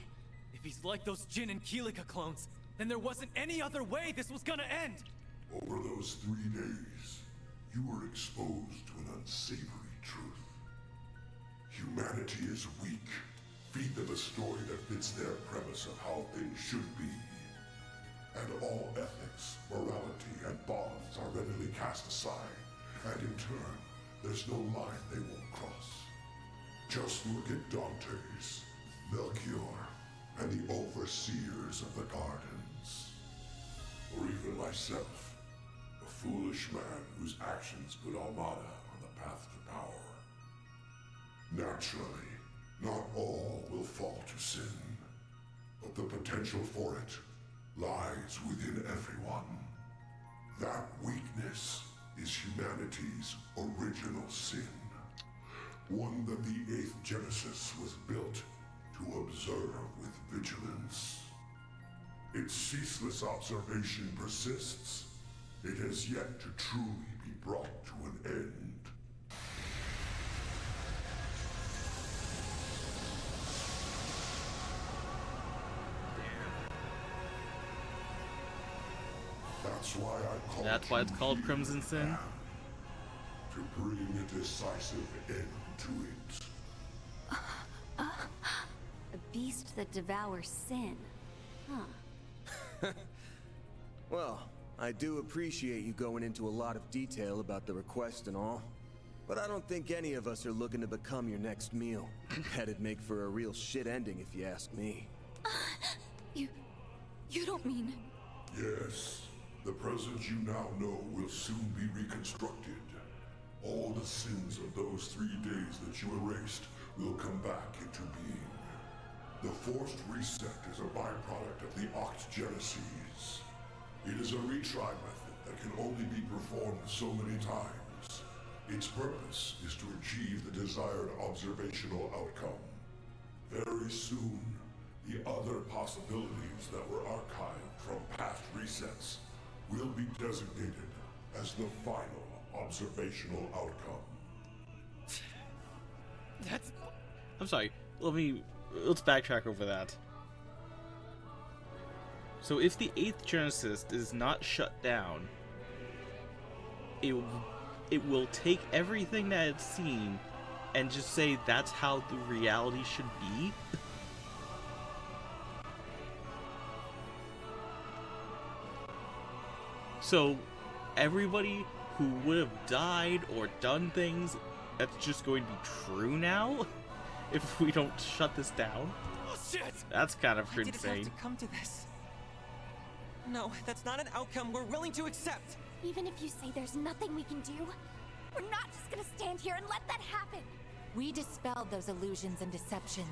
If he's like those Jin and Kilika clones, then there wasn't any other way this was gonna end. Over those 3 days, you were exposed to an unsavory truth. Humanity is weak, Feed them a story that fits their premise of how things should be. And all ethics, morality, and bonds are readily cast aside, and in turn, there's no line they won't cross. Just look at Dante's, Melchior, and the overseers of the gardens. Or even myself, a foolish man whose actions put Almada on the path to power. Naturally, not all will fall to sin, but the potential for it lies within everyone. That weakness is humanity's original sin, one that the 8th Genesis was built to observe with vigilance. Its ceaseless observation persists. It has yet to truly be brought to an end. That's why it's called Crimson Sin. To bring a decisive end to it. A beast that devours sin. Huh. Well, I do appreciate you going into a lot of detail about the request and all. But I don't think any of us are looking to become your next meal. That'd make for a real shit ending if you ask me. You don't mean... Yes. The present you now know will soon be reconstructed. All the sins of those 3 days that you erased will come back into being. The forced reset is a byproduct of the Octgenesis. It is a retry method that can only be performed so many times. Its purpose is to achieve the desired observational outcome. Very soon, the other possibilities that were archived from past resets will be designated as the final observational outcome. That's... I'm sorry. Let's backtrack over that. So if the 8th Genesis is not shut down, it will take everything that it's seen and just say that's how the reality should be? So everybody who would have died or done things, that's just going to be true now? If we don't shut this down? Oh, shit! That's kind of Why did it insane. have to come to this? No, that's not an outcome we're willing to accept. Even if you say there's nothing we can do, we're not just gonna stand here and let that happen. We dispelled those illusions and deceptions,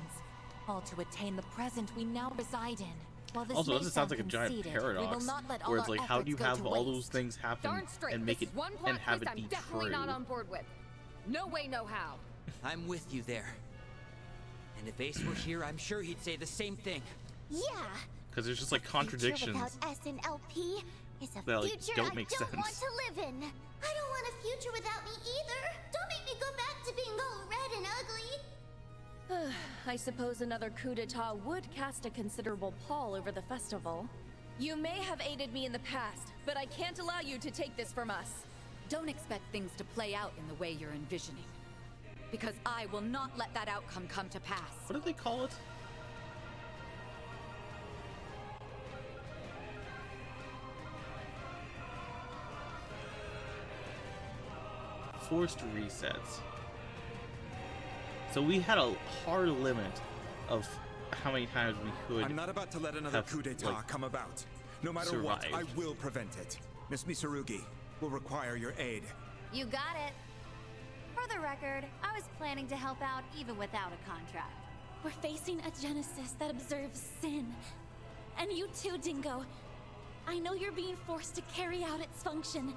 all to attain the present we now reside in. While this Also, may this sounds like a sound giant conceited, we paradox, will not let all where it's our like, how do you efforts go have to all those waste. things happen Darn straight, and make this it is one plot and have twist it be I'm definitely true? not on board with. No way, no how. I'm with you there. And if Ace were here, I'm sure he'd say the same thing. Yeah. Because there's just like contradictions. Future without S and LP is a that, like, future don't I make don't want sense. to live in. I don't want a future without me either. Don't make me go back to being all red and ugly. I suppose another coup d'etat would cast a considerable pall over the festival. You may have aided me in the past, but I can't allow you to take this from us. Don't expect things to play out in the way you're envisioning. Because I will not let that outcome come to pass. What do they call it? Forced resets. So we had a hard limit of how many times we could. I'm not about to let another coup d'etat come about. No matter what, I will prevent it. Miss Misarugi will require your aid. You got it. For the record, I was planning to help out even without a contract. We're facing a Genesis that observes sin. And you too, Dingo. I know you're being forced to carry out its function.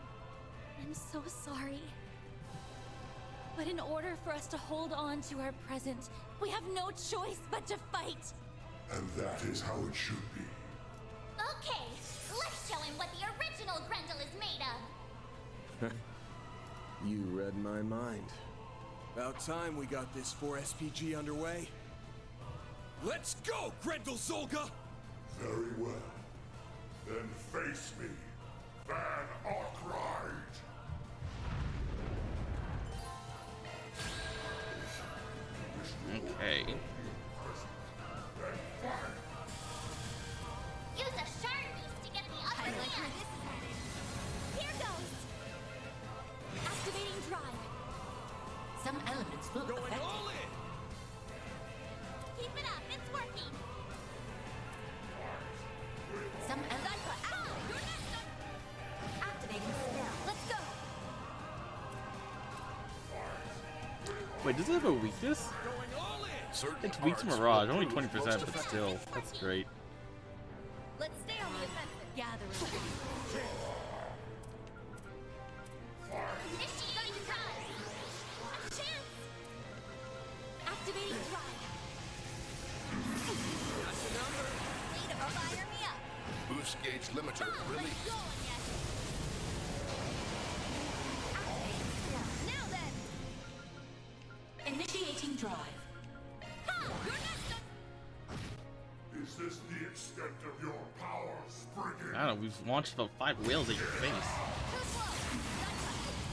I'm so sorry. But in order for us to hold on to our present, we have no choice but to fight. And that is how it should be. Okay, let's show him what the original Grendel is made of. You read my mind. About time we got this 4SPG underway. Let's go, Grendel Zolga! Very well. Then face me, Van Arkride. Okay. Wait, does it have a weakness? It's weak to Mirage, only 20%, but still, that's great. Let's stay on the offensive. Gather Initiating drive. A chance. Activating drive. Need to fire me up. Boost gauge limiter released. Now then. Initiating drive. Is this the extent of your power, Spriggan? I don't know, we've launched about 5 whales at your face.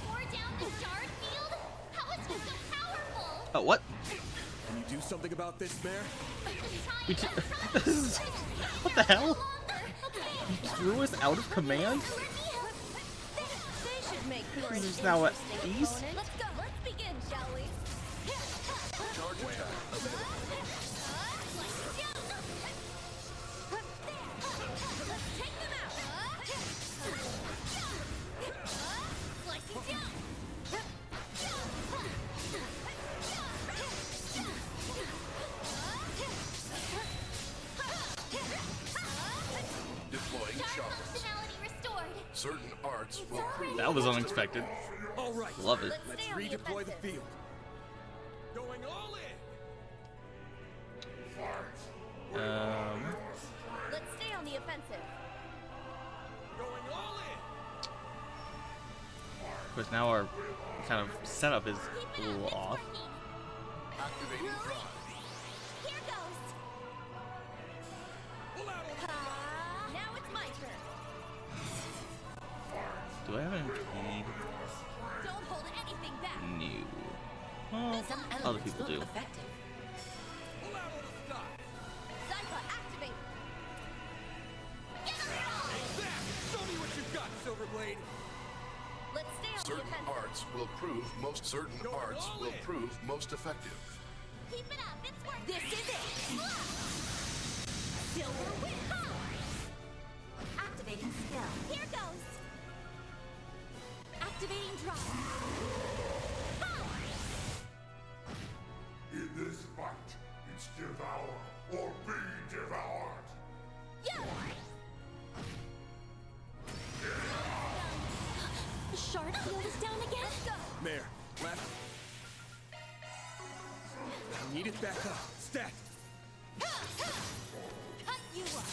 Pour down the shard field? How is he so powerful? Oh, what? Can you do something about this, Mare? What the hell? You threw us out of command? They should make for This an is now at interesting east? opponent. Let's go. Let's begin, shall we? Charge attack available. Take them out. Slicing down. Deploying Sharp shards. functionality restored. Certain arts will prove. That was unexpected. All right. Love it. Let's redeploy the field. Going all in. Let's stay on the offensive. Going all in. Of course, now our kind of setup is a little off. Activating drive. Here goes. Now it's my turn. Do I have an impede? Don't hold anything back. No. Well, Some other elements people look do. effective. Zypha, activate. Show me what you've got, Silverblade. Let's stay on the Certain offensive. arts will prove most. Certain arts will prove most effective. Keep it up. It's working. This is it. Silver win. Activating skill. Here goes. Activating drive. In this fight, it's devour or be devoured. The shard field is down again. Mare, left. I need it back up. Stat. Cut you up.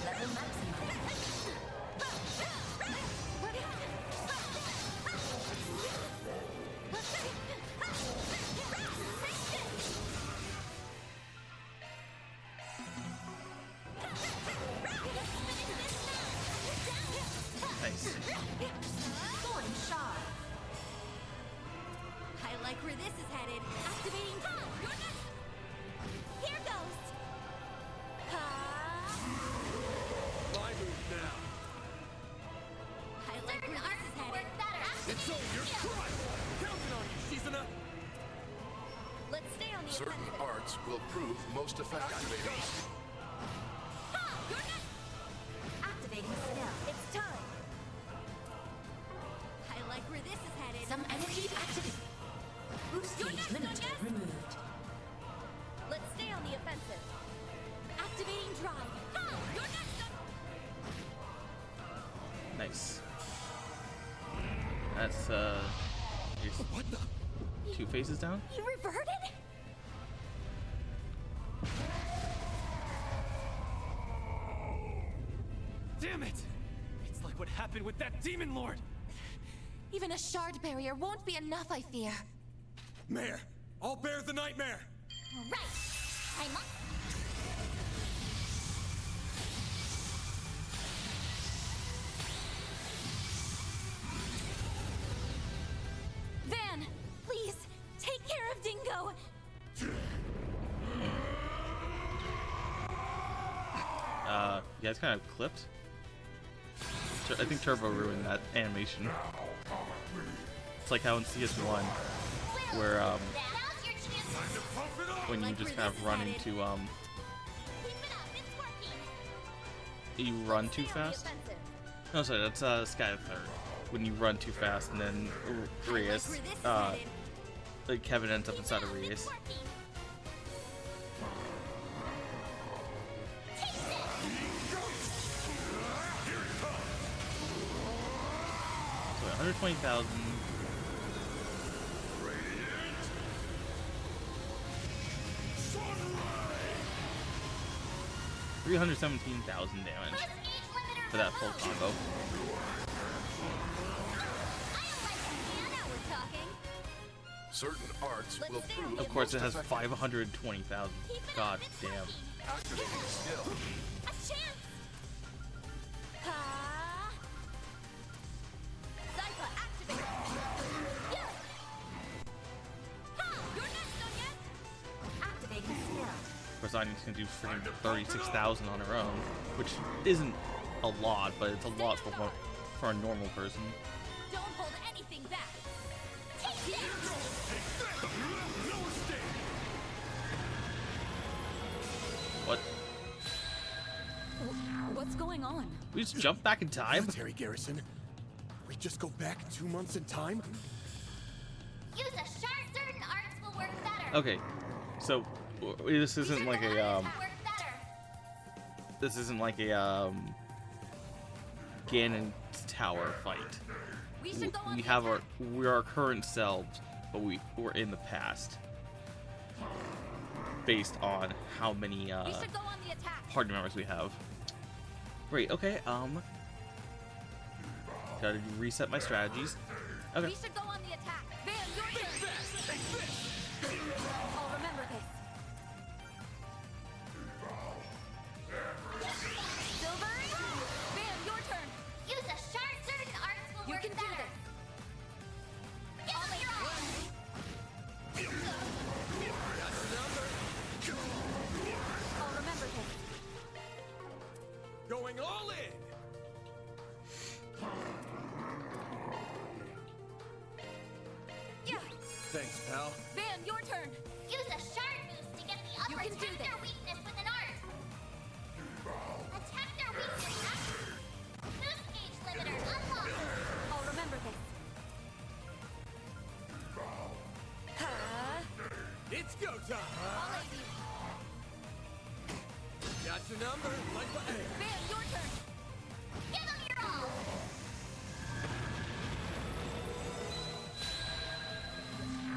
Level maximum. Nice. Going sharp. I like where this is headed. Activating Here goes. My move now. I like where this is headed. It's on your crime. Counting on you, Shizuna. Let's stay on the Certain offensive. arts will prove most effective. Activating skill. It's time. I like where this is headed. Some energy activated. Boost gauge limiter removed. Let's stay on the offensive. Activating drive. Nice. That's, What the? 2 faces down? You reverted? Damn it! It's like what happened with that demon lord! Even a shard barrier won't be enough, I fear. Mare, I'll bear the nightmare. Right. I'm up. Van, please, take care of Dingo. You guys kind of clipped. I think Turbo ruined that animation. It's like how in CS1, where when you just kind of run into you run too fast. No, sorry, that's Sky the Third. When you run too fast, and then Reyes, like Kevin ends up inside of Reyes. So 120,000. $317,000 damage for that full combo. Certain arts will prove. Of course, it has 520,000. God damn. Activating skill. A chance. Zypha, activate. Yeah. Ha! You're next, Sonya. Activating skill. Of course, Anya's gonna do 36,000 on her own, which isn't a lot, but it's a lot for a normal person. Don't hold anything back. Take this. What? What's going on? We just jump back in time? Military garrison. We just go back 2 months in time? Use a shard. Certain arts will work better. Okay, so this isn't like a this isn't like a Ganon Tower fight. We have we're our current selves, but we're in the past, based on how many party members we have. Great. Okay. Gotta reset my strategies. Okay. We should go on the attack. Van, your turn. I'll remember this. Silvery, Van, your turn. Use a shard. Certain arts will work better. Give them your all. I'll remember this. Going all in! Yeah. Thanks, pal. Van, your turn. Use a shard boost to get the upper. You can do this. Their weakness with an art. Attack their weakness after. Boost gauge limiter unlocked. I'll remember this. It's go time! I'll aid you. Got your number. Like the Van, your turn. Give them your all.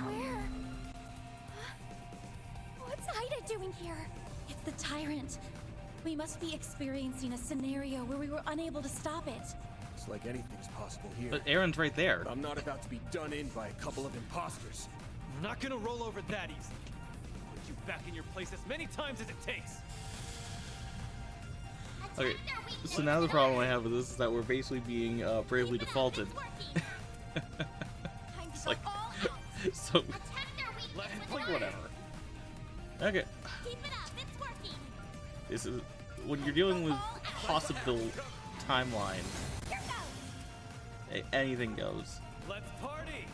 Where? What's Ida doing here? It's the Tyrant. We must be experiencing a scenario where we were unable to stop it. It's like anything's possible here. But Aaron's right there. I'm not about to be done in by a couple of imposters. We're not gonna roll over that easy. Put you back in your place as many times as it takes. Okay, so now the problem I have with this is that we're basically being bravely defaulted. It's like, so, like whatever. Okay. This is when you're dealing with possible timeline. Anything goes. Let's party.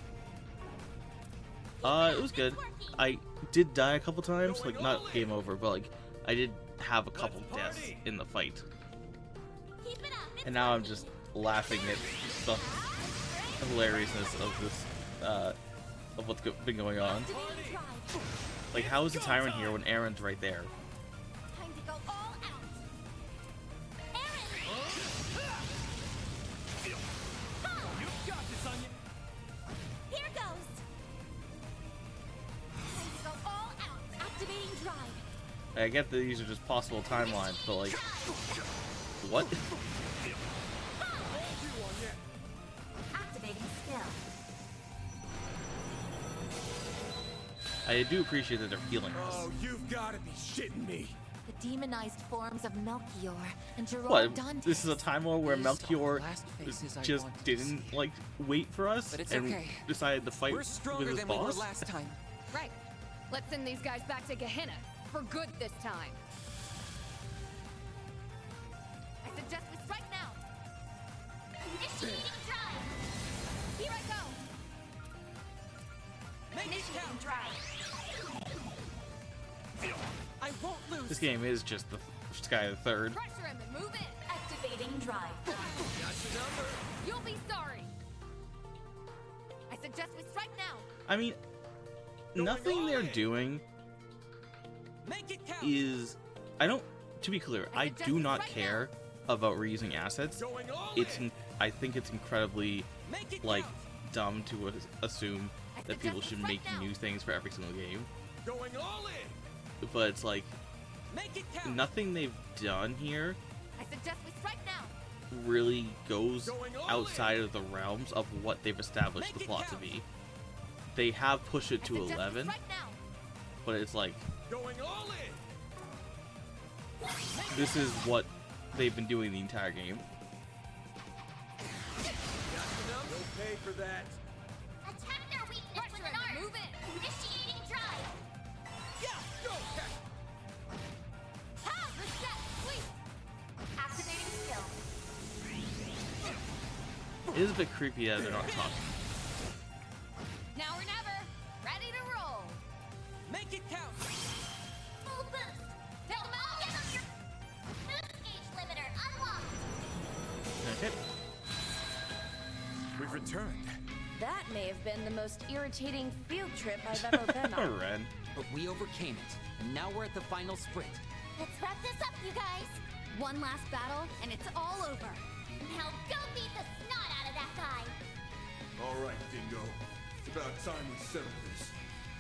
It was good. I did die a couple times, like not game over, but like I did have a couple deaths in the fight. And now I'm just laughing at the hilariousness of this, of what's been going on. Like, how is the Tyrant here when Aaron's right there? Time to go all out. Aaron! You got this, Anya. Here goes. Time to go all out. Activating drive. I get that these are just possible timelines, but like, what? Activating skill. I do appreciate that they're healing us. Oh, you've got to be shitting me. The demonized forms of Melchior and Gerard What? Dante. This is a timeline where Melchior just didn't like wait for us But it's and okay. decided to fight We're with stronger his than we were boss? last time. Right. Let's send these guys back to Gehenna. For good this time. I suggest we strike now. Initiating drive. Here I go. Initiating drive. I won't lose. This game is just the Sky the Third. Pressure him and move it. Activating drive. Got your number. You'll be sorry. I suggest we strike now. I mean, nothing they're doing is... To be clear, I do not care about reusing assets. I think it's incredibly, like, dumb to assume that people should make new things for every single game. Going all in. But it's like, nothing they've done here I suggest we strike now. really goes outside of the realms of what they've established the plot to be. They have pushed it to 11, but it's like, Going all in. this is what they've been doing the entire game. No pay for that. Attack their weakness with an art. Move it. Initiating drive. Yeah, go. Ha! Reset. Please. Activating skill. It is a bit creepy that they're not talking. Now or never. Ready to roll. Make it count. Full boost. Get them all. Get on your boost gauge limiter unlocked. Okay. We've returned. That may have been the most irritating field trip I've ever been on. Ren. But we overcame it, and now we're at the final sprint. Let's wrap this up, you guys. One last battle, and it's all over. Now go beat the snot out of that guy. All right, Dingo. It's about time we settle this.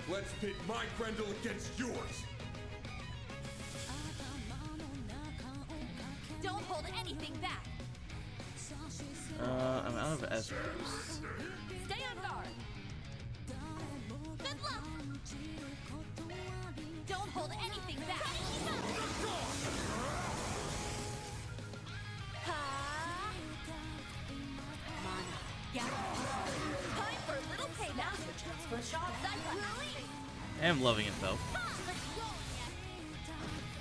Let's pit my Grendel against yours. Don't hold anything back. I'm out of S boost. Stay on guard. Good luck. Don't hold anything back. Mana. Yeah. Time for a little payback. For a shot. I am loving it though.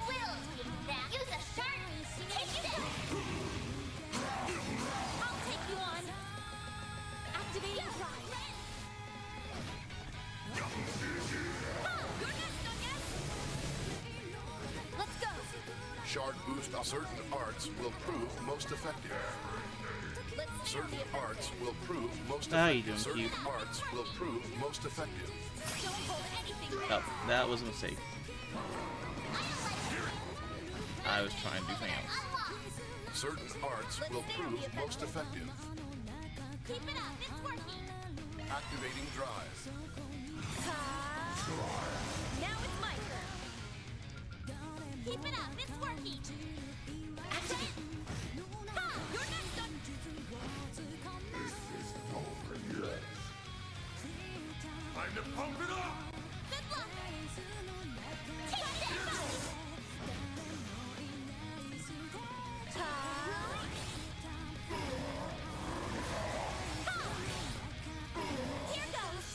We'll take that. Use a shark. Take that. I'll take you on. Activating drive. You're next, I guess. Let's go. Shard boost certain arts will prove most effective. Let's see Certain the arts will prove most How you effective. doing, Certain Cube? arts will prove most effective. Don't hold anything Oh, back. that was a mistake. I was trying to do something else. Certain arts will prove most effective. Keep it up. It's working. Activating drive. Now it's my turn. Keep it up. It's working. Activate. Ha! You're next on. Time to pump it up. Good luck. Take that. Here goes.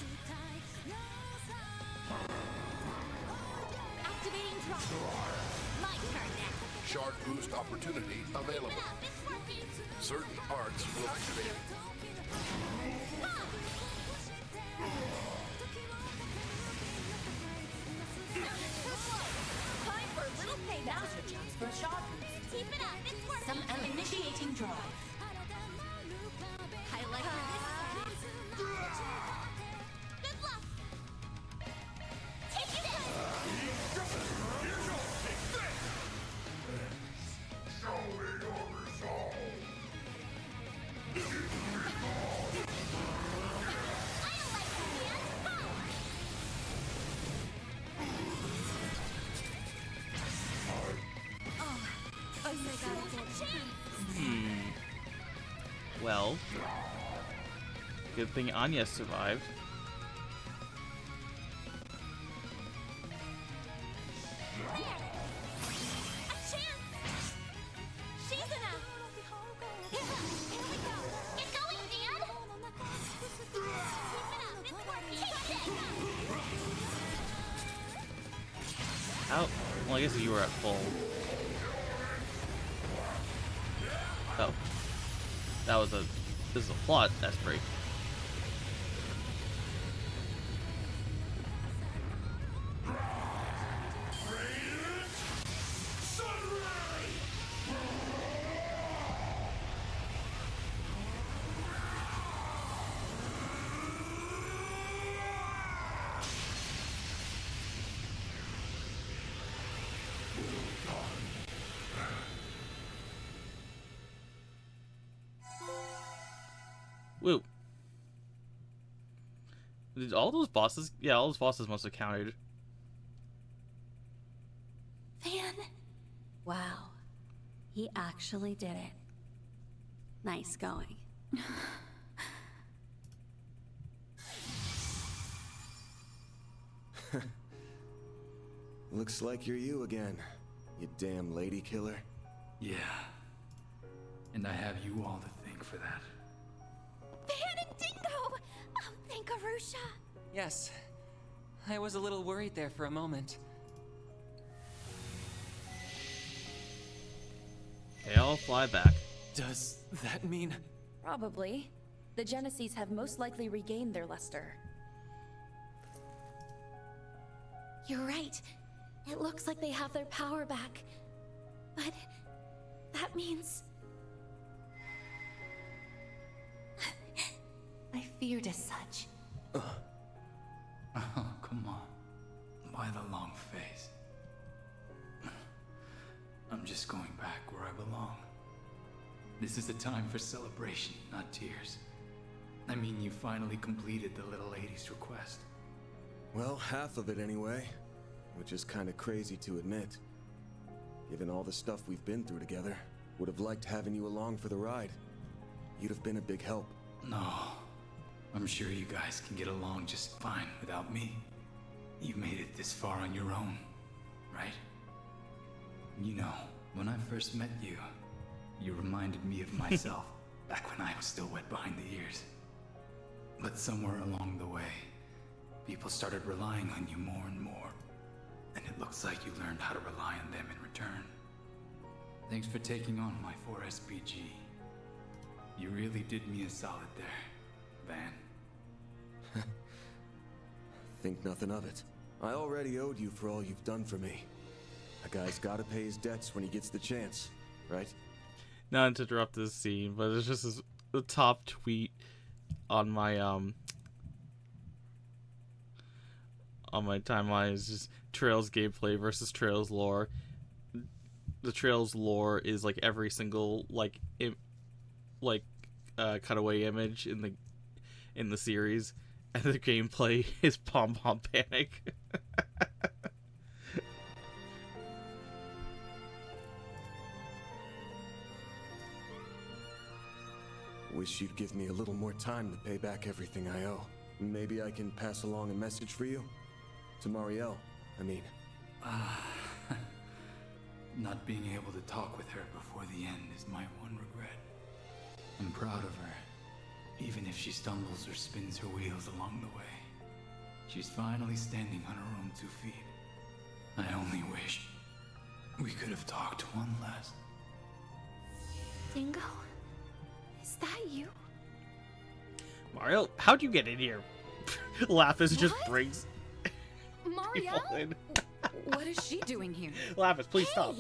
Activating drop. My turn now. Shard boost opportunity available. Keep it up. It's working. Certain arts will activate. Time for a little payback. For a shot. Keep it up. It's working. I'm initiating drive. Highlight for this. Good luck. Take it. Well, good thing Anya survived. Out. Well, I guess you were at full. Oh. That was a... This is a plot, that's break. Woo. Did all those bosses? Yeah, all those bosses must have counted. Van. Wow. He actually did it. Nice going. Looks like you're you again, you damn lady killer. Yeah. And I have you all to thank for that. Van and Dingo! Oh, thank Arusha. Yes. I was a little worried there for a moment. Okay, I'll fly back. Does that mean... Probably. The Genesees have most likely regained their luster. You're right. It looks like they have their power back. But that means... I feared as such. Oh, come on. Why the long face? I'm just going back where I belong. This is a time for celebration, not tears. I mean, you finally completed the little lady's request. Well, half of it anyway. Which is kinda crazy to admit. Given all the stuff we've been through together, would have liked having you along for the ride. You'd have been a big help. No. I'm sure you guys can get along just fine without me. You made it this far on your own, right? You know, when I first met you, you reminded me of myself back when I was still wet behind the ears. But somewhere along the way, people started relying on you more and more. And it looks like you learned how to rely on them in return. Thanks for taking on my 4SPG. You really did me a solid there, Van. Think nothing of it. I already owed you for all you've done for me. A guy's gotta pay his debts when he gets the chance, right? Not to interrupt this scene, but it's just the top tweet on my timeline is just Trails gameplay versus Trails lore. The Trails lore is like every single cutaway image in the series, and the gameplay is Pom Pom Panic. Wish you'd give me a little more time to pay back everything I owe. Maybe I can pass along a message for you? To Marielle, I mean. Not being able to talk with her before the end is my one regret. I'm proud of her, even if she stumbles or spins her wheels along the way. She's finally standing on her own 2 feet. I only wish we could have talked one last. Dingo? Is that you? Mario, how'd you get in here? Lapis just brings Marielle? people in. What is she doing here? Lapis, please stop.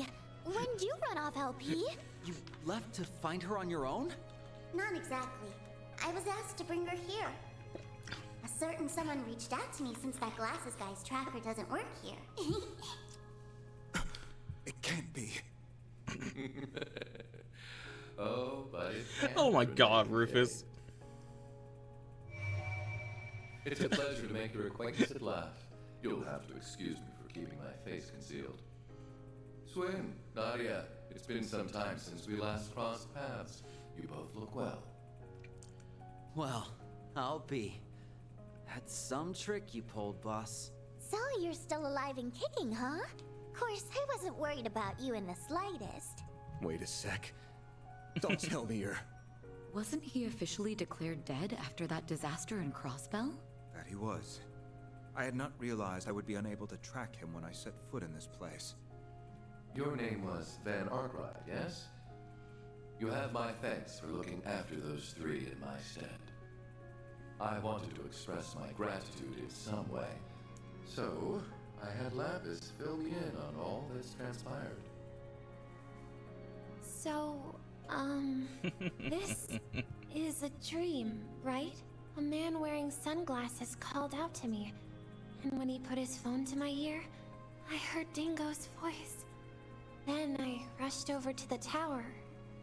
When'd you run off, LP? You left to find her on your own? Not exactly. I was asked to bring her here. A certain someone reached out to me since that glasses guy's tracker doesn't work here. It can't be. Oh, but it can. Oh my god, Rufus. It's a pleasure to make your acquaintance at last. You'll have to excuse me for keeping my face concealed. Swin, Nadia, it's been some time since we last crossed paths. You both look well. Well, I'll be. That's some trick you pulled, boss. So you're still alive and kicking, huh? Of course, I wasn't worried about you in the slightest. Wait a sec. Don't tell me you're... Wasn't he officially declared dead after that disaster in Crossbell? That he was. I had not realized I would be unable to track him when I set foot in this place. Your name was Van Arkwright, yes? You have my thanks for looking after those 3 in my stead. I wanted to express my gratitude in some way, so I had Lapis fill me in on all that's transpired. So, this is a dream, right? A man wearing sunglasses called out to me, and when he put his phone to my ear, I heard Dingo's voice. Then I rushed over to the tower,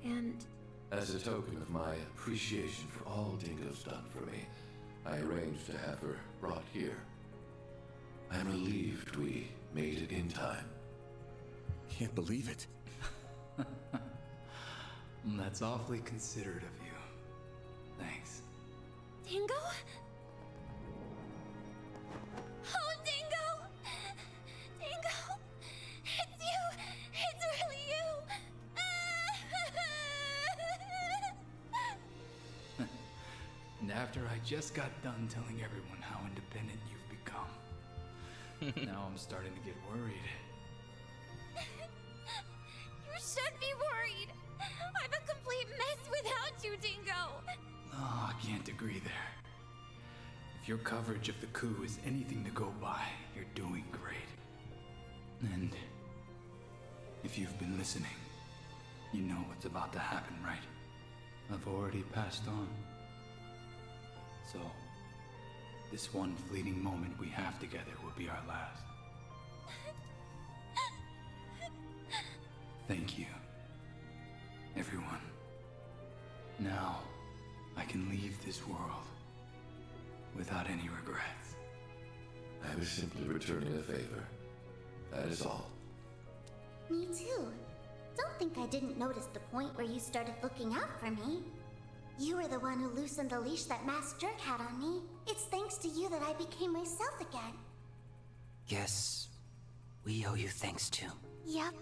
and... As a token of my appreciation for all Dingo's done for me, I arranged to have her brought here. I'm relieved we made it in time. Can't believe it. That's awfully considerate of you. Thanks. Dingo? Oh, Dingo! Dingo! It's you! It's really you! And after I just got done telling everyone how independent you've become, now I'm starting to get worried. You should be worried! I'm a complete mess without you, Dingo! Oh, I can't agree there. If your coverage of the coup is anything to go by, you're doing great. And if you've been listening, you know what's about to happen, right? I've already passed on. So, this one fleeting moment we have together will be our last. Thank you, everyone. Now, I can leave this world without any regrets. I was simply returning a favor. That is all. Me too. Don't think I didn't notice the point where you started looking out for me. You were the one who loosened the leash that masked jerk had on me. It's thanks to you that I became myself again. Yes, we owe you thanks too. Yup.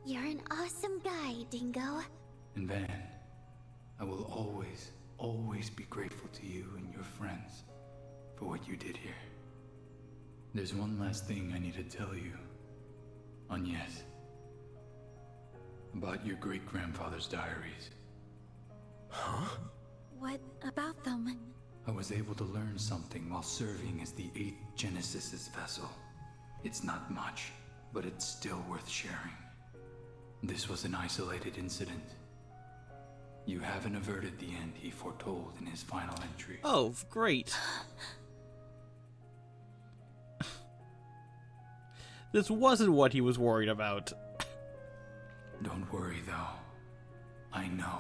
You're an awesome guy, Dingo. And Van, I will always, always be grateful to you and your friends for what you did here. There's one last thing I need to tell you, Agnes, about your great-grandfather's diaries. Huh? What about them? I was able to learn something while serving as the 8th Genesis's vessel. It's not much, but it's still worth sharing. This was an isolated incident. You haven't averted the end he foretold in his final entry. Oh, great. This wasn't what he was worried about. Don't worry, though. I know.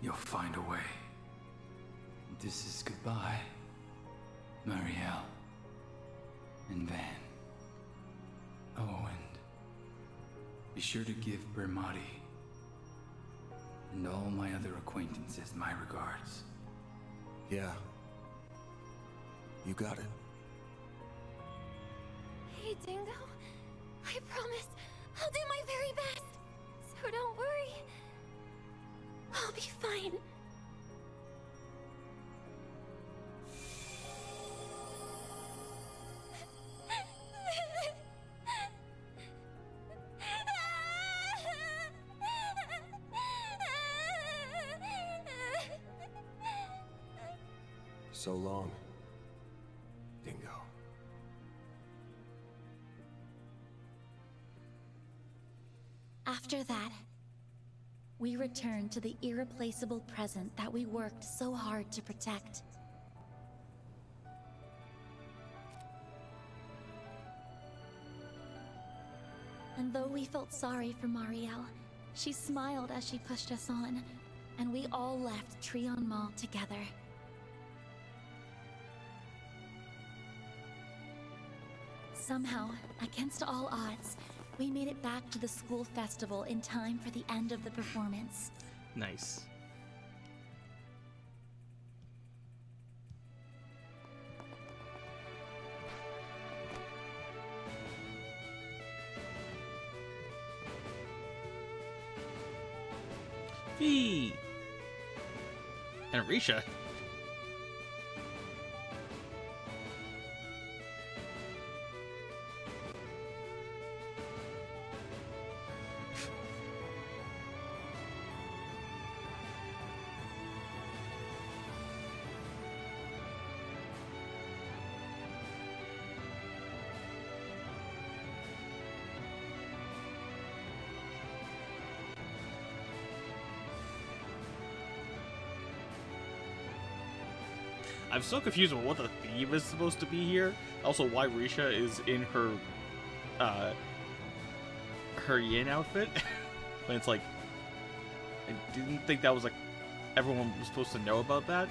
You'll find a way. This is goodbye, Marielle and Van. Oh, and be sure to give Bermati and all my other acquaintances my regards. Yeah. You got it. Hey, Dingo. I promise I'll do my very best. So don't worry. I'll be fine. So long, Dingo. After that, we returned to the irreplaceable present that we worked so hard to protect. And though we felt sorry for Marielle, she smiled as she pushed us on, and we all left Trion Mall together. Somehow, against all odds, we made it back to the school festival in time for the end of the performance. Nice. Fee! And Risha. I'm so confused about what the theme is supposed to be here. Also, why Risha is in her her yin outfit. But it's like, I didn't think that was like everyone was supposed to know about that.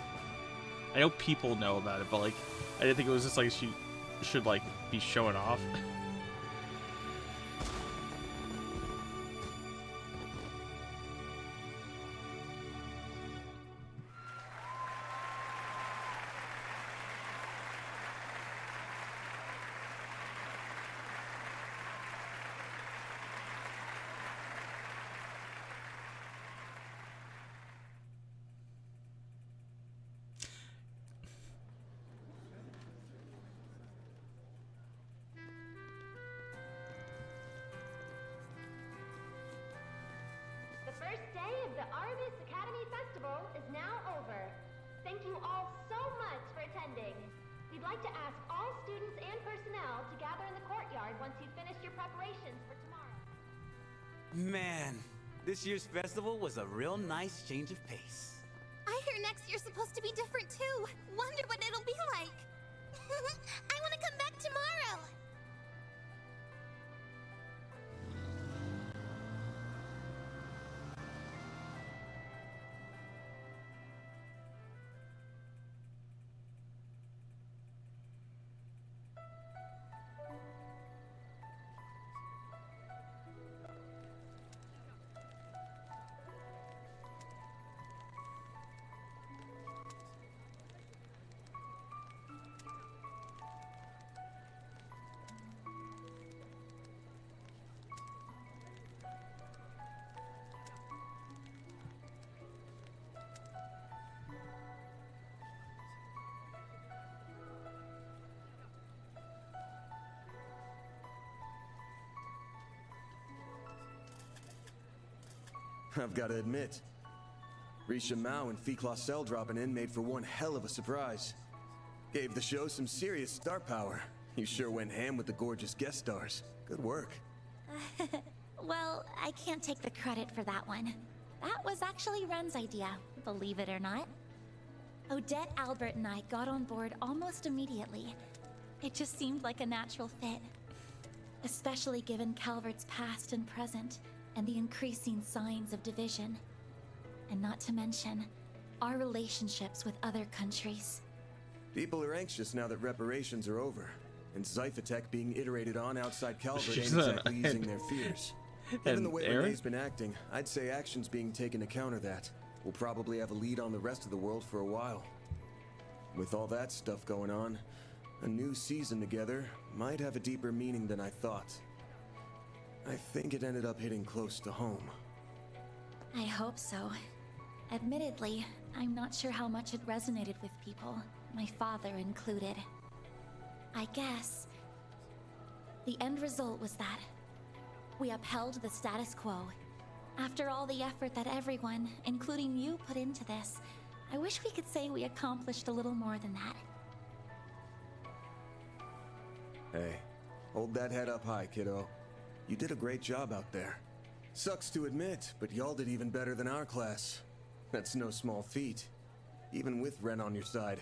I know people know about it, but like I didn't think it was just like she should like be showing off. The first day of the Artemis Academy Festival is now over. Thank you all so much for attending. We'd like to ask all students and personnel to gather in the courtyard once you've finished your preparations for tomorrow. Man, this year's festival was a real nice change of pace. I hear next year's supposed to be different too. Wonder what it'll be like. I want to come back tomorrow. I've got to admit, Risha Mao and Fi Clausel dropping in made for one hell of a surprise. Gave the show some serious star power. You sure went ham with the gorgeous guest stars. Good work. Well, I can't take the credit for that one. That was actually Ren's idea, believe it or not. Odette, Albert, and I got on board almost immediately. It just seemed like a natural fit. Especially given Calvert's past and present, and the increasing signs of division. And not to mention, our relationships with other countries. People are anxious now that reparations are over, and Zyphatech being iterated on outside Calvert ain't She's exactly easing their fears. Given the way Aaron? Renee's been acting, I'd say action's being taken to counter that. We'll probably have a lead on the rest of the world for a while. With all that stuff going on, a new season together might have a deeper meaning than I thought. I think it ended up hitting close to home. I hope so. Admittedly, I'm not sure how much it resonated with people, my father included. I guess the end result was that we upheld the status quo. After all the effort that everyone, including you, put into this, I wish we could say we accomplished a little more than that. Hey, hold that head up high, kiddo. You did a great job out there. Sucks to admit, but y'all did even better than our class. That's no small feat, even with Ren on your side.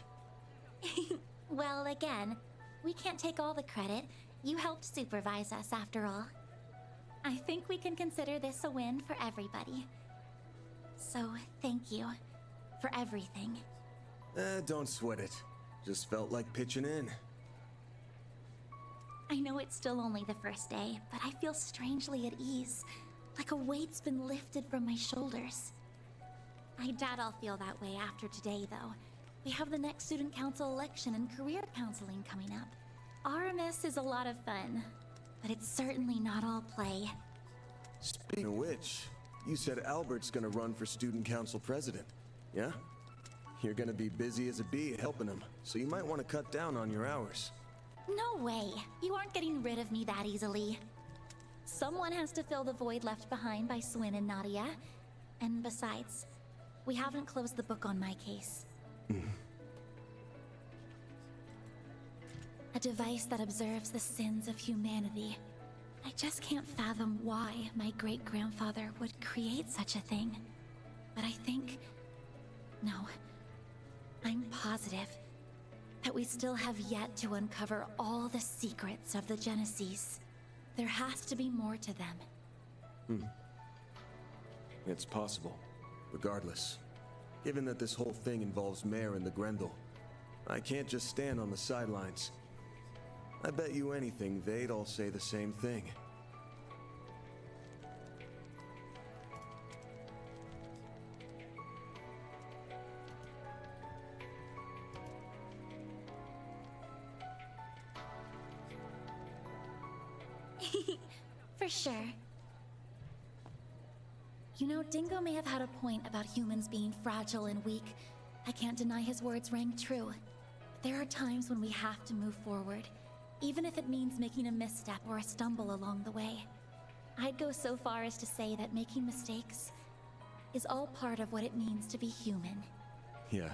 Well, again, we can't take all the credit. You helped supervise us, after all. I think we can consider this a win for everybody. So, thank you for everything. Don't sweat it. Just felt like pitching in. I know it's still only the first day, but I feel strangely at ease, like a weight's been lifted from my shoulders. I doubt I'll feel that way after today, though. We have the next student council election and career counseling coming up. RMS is a lot of fun, but it's certainly not all play. Speaking of which, you said Albert's gonna run for student council president, yeah? You're gonna be busy as a bee helping him, so you might want to cut down on your hours. No way! You aren't getting rid of me that easily. Someone has to fill the void left behind by Swin and Nadia. And besides, we haven't closed the book on my case. A device that observes the sins of humanity. I just can't fathom why my great-grandfather would create such a thing. But I think... no. I'm positive that we still have yet to uncover all the secrets of the Genesis. There has to be more to them, It's possible. Regardless, given that this whole thing involves Mare and the Grendel, I can't just stand on the sidelines. I bet you anything they'd all say the same thing. For sure. You know, Dingo may have had a point about humans being fragile and weak. I can't deny his words rang true. But there are times when we have to move forward, even if it means making a misstep or a stumble along the way. I'd go so far as to say that making mistakes is all part of what it means to be human. Yeah.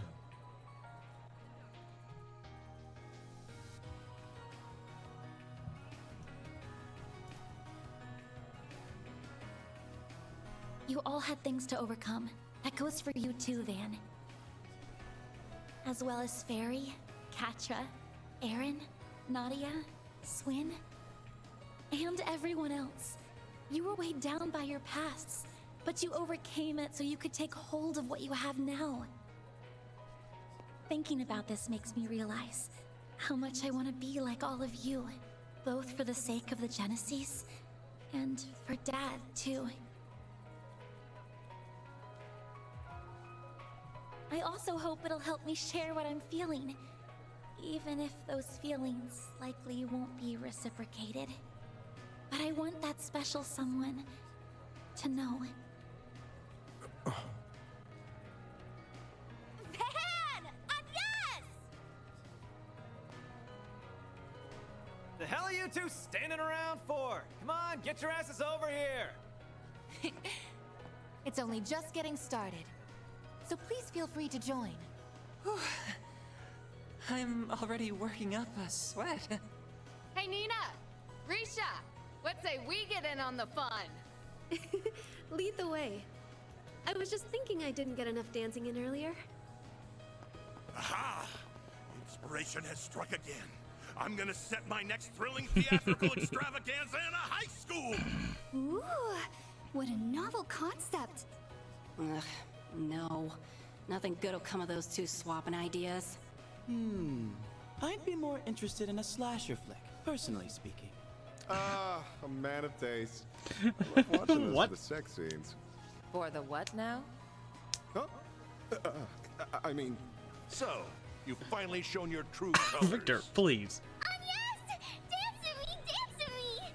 You all had things to overcome. That goes for you too, Van. As well as Fairy, Katra, Aaron, Nadia, Swin, and everyone else. You were weighed down by your pasts, but you overcame it so you could take hold of what you have now. Thinking about this makes me realize how much I want to be like all of you, both for the sake of the Genesis and for Dad, too. I also hope it'll help me share what I'm feeling, even if those feelings likely won't be reciprocated. But I want that special someone to know. Van! Yes! The hell are you two standing around for? Come on, get your asses over here! It's only just getting started, so please feel free to join. I'm already working up a sweat. Hey, Nina! Risha! What say we get in on the fun? Lead the way. I was just thinking I didn't get enough dancing in earlier. Aha! Inspiration has struck again. I'm gonna set my next thrilling theatrical extravaganza in a high school! Ooh, what a novel concept. Ugh, no. Nothing good will come of those two swapping ideas. I'd be more interested in a slasher flick, personally speaking. Ah, a man of taste. I love watching this What? for the sex scenes. For the what now? Huh? I mean... So, you've finally shown your true colors. Victor, please. Yes! Dance with me! Dance with me!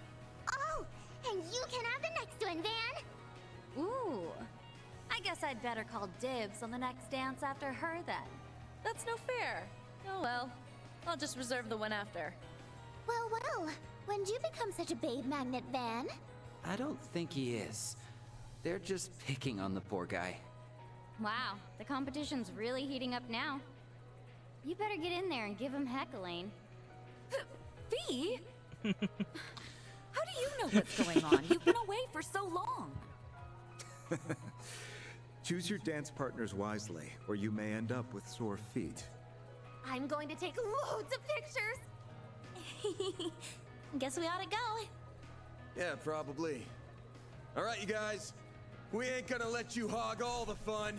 Oh, and you can have the next one, Van! Ooh. I guess I'd better call dibs on the next dance after her then. That's no fair. Oh well. I'll just reserve the one after. Well, when did you become such a babe magnet, Van? I don't think he is. They're just picking on the poor guy. Wow, the competition's really heating up now. You better get in there and give him heck, Elaine. V? How do you know what's going on? You've been away for so long. Choose your dance partners wisely, or you may end up with sore feet. I'm going to take loads of pictures! Guess we ought to go. Yeah, probably. All right, you guys. We ain't gonna let you hog all the fun.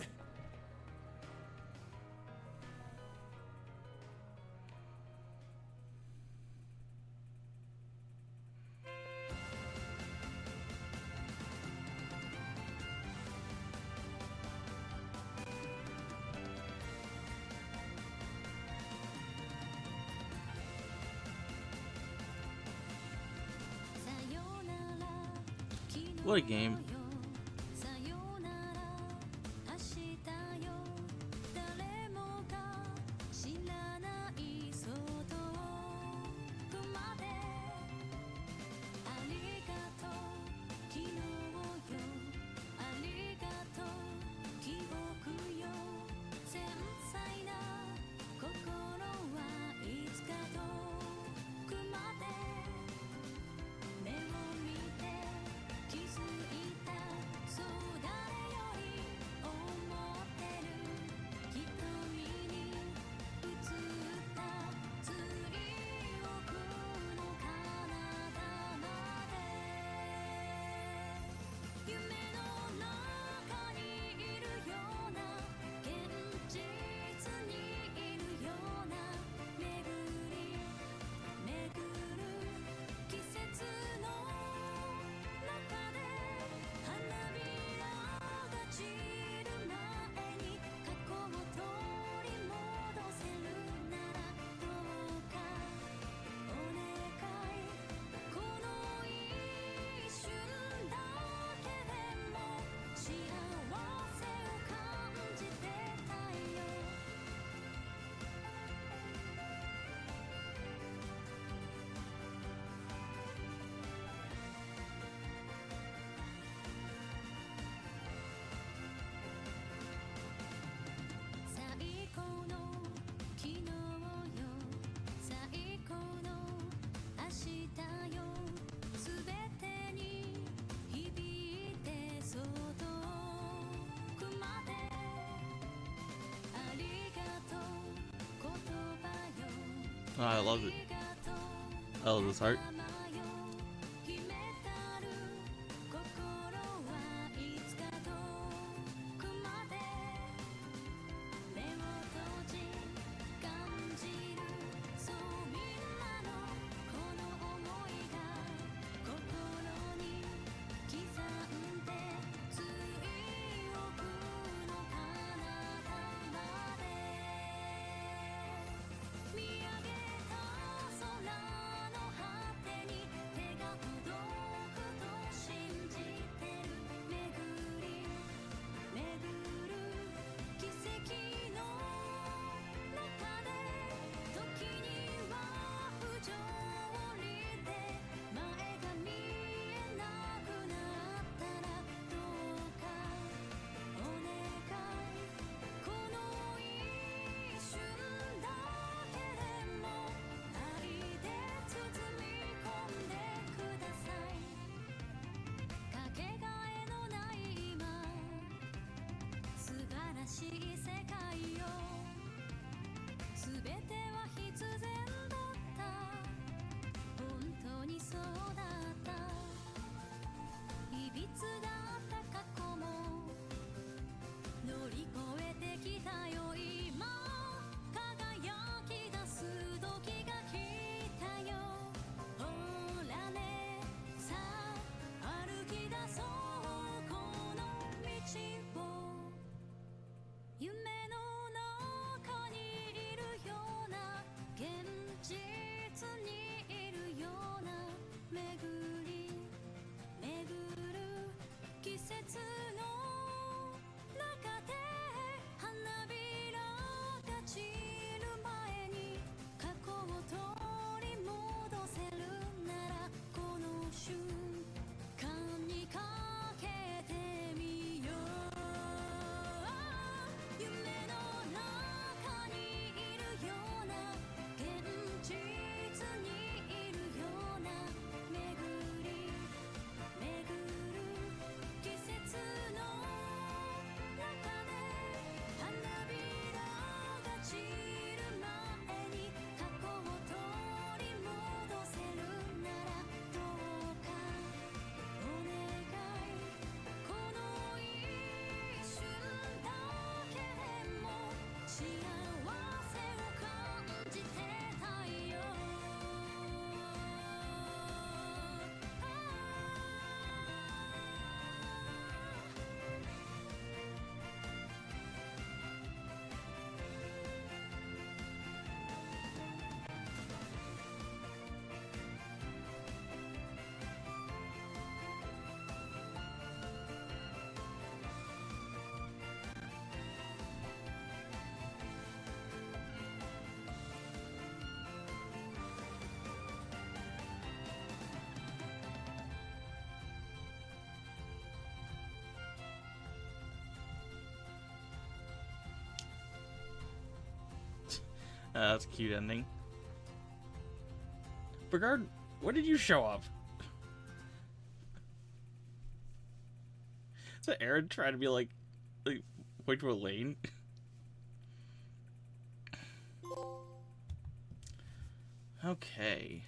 What a game. Oh, I love it. I love this art. That's a cute ending. Bernard, when did you show up? Is that Aaron trying to be like point to a lane? Okay.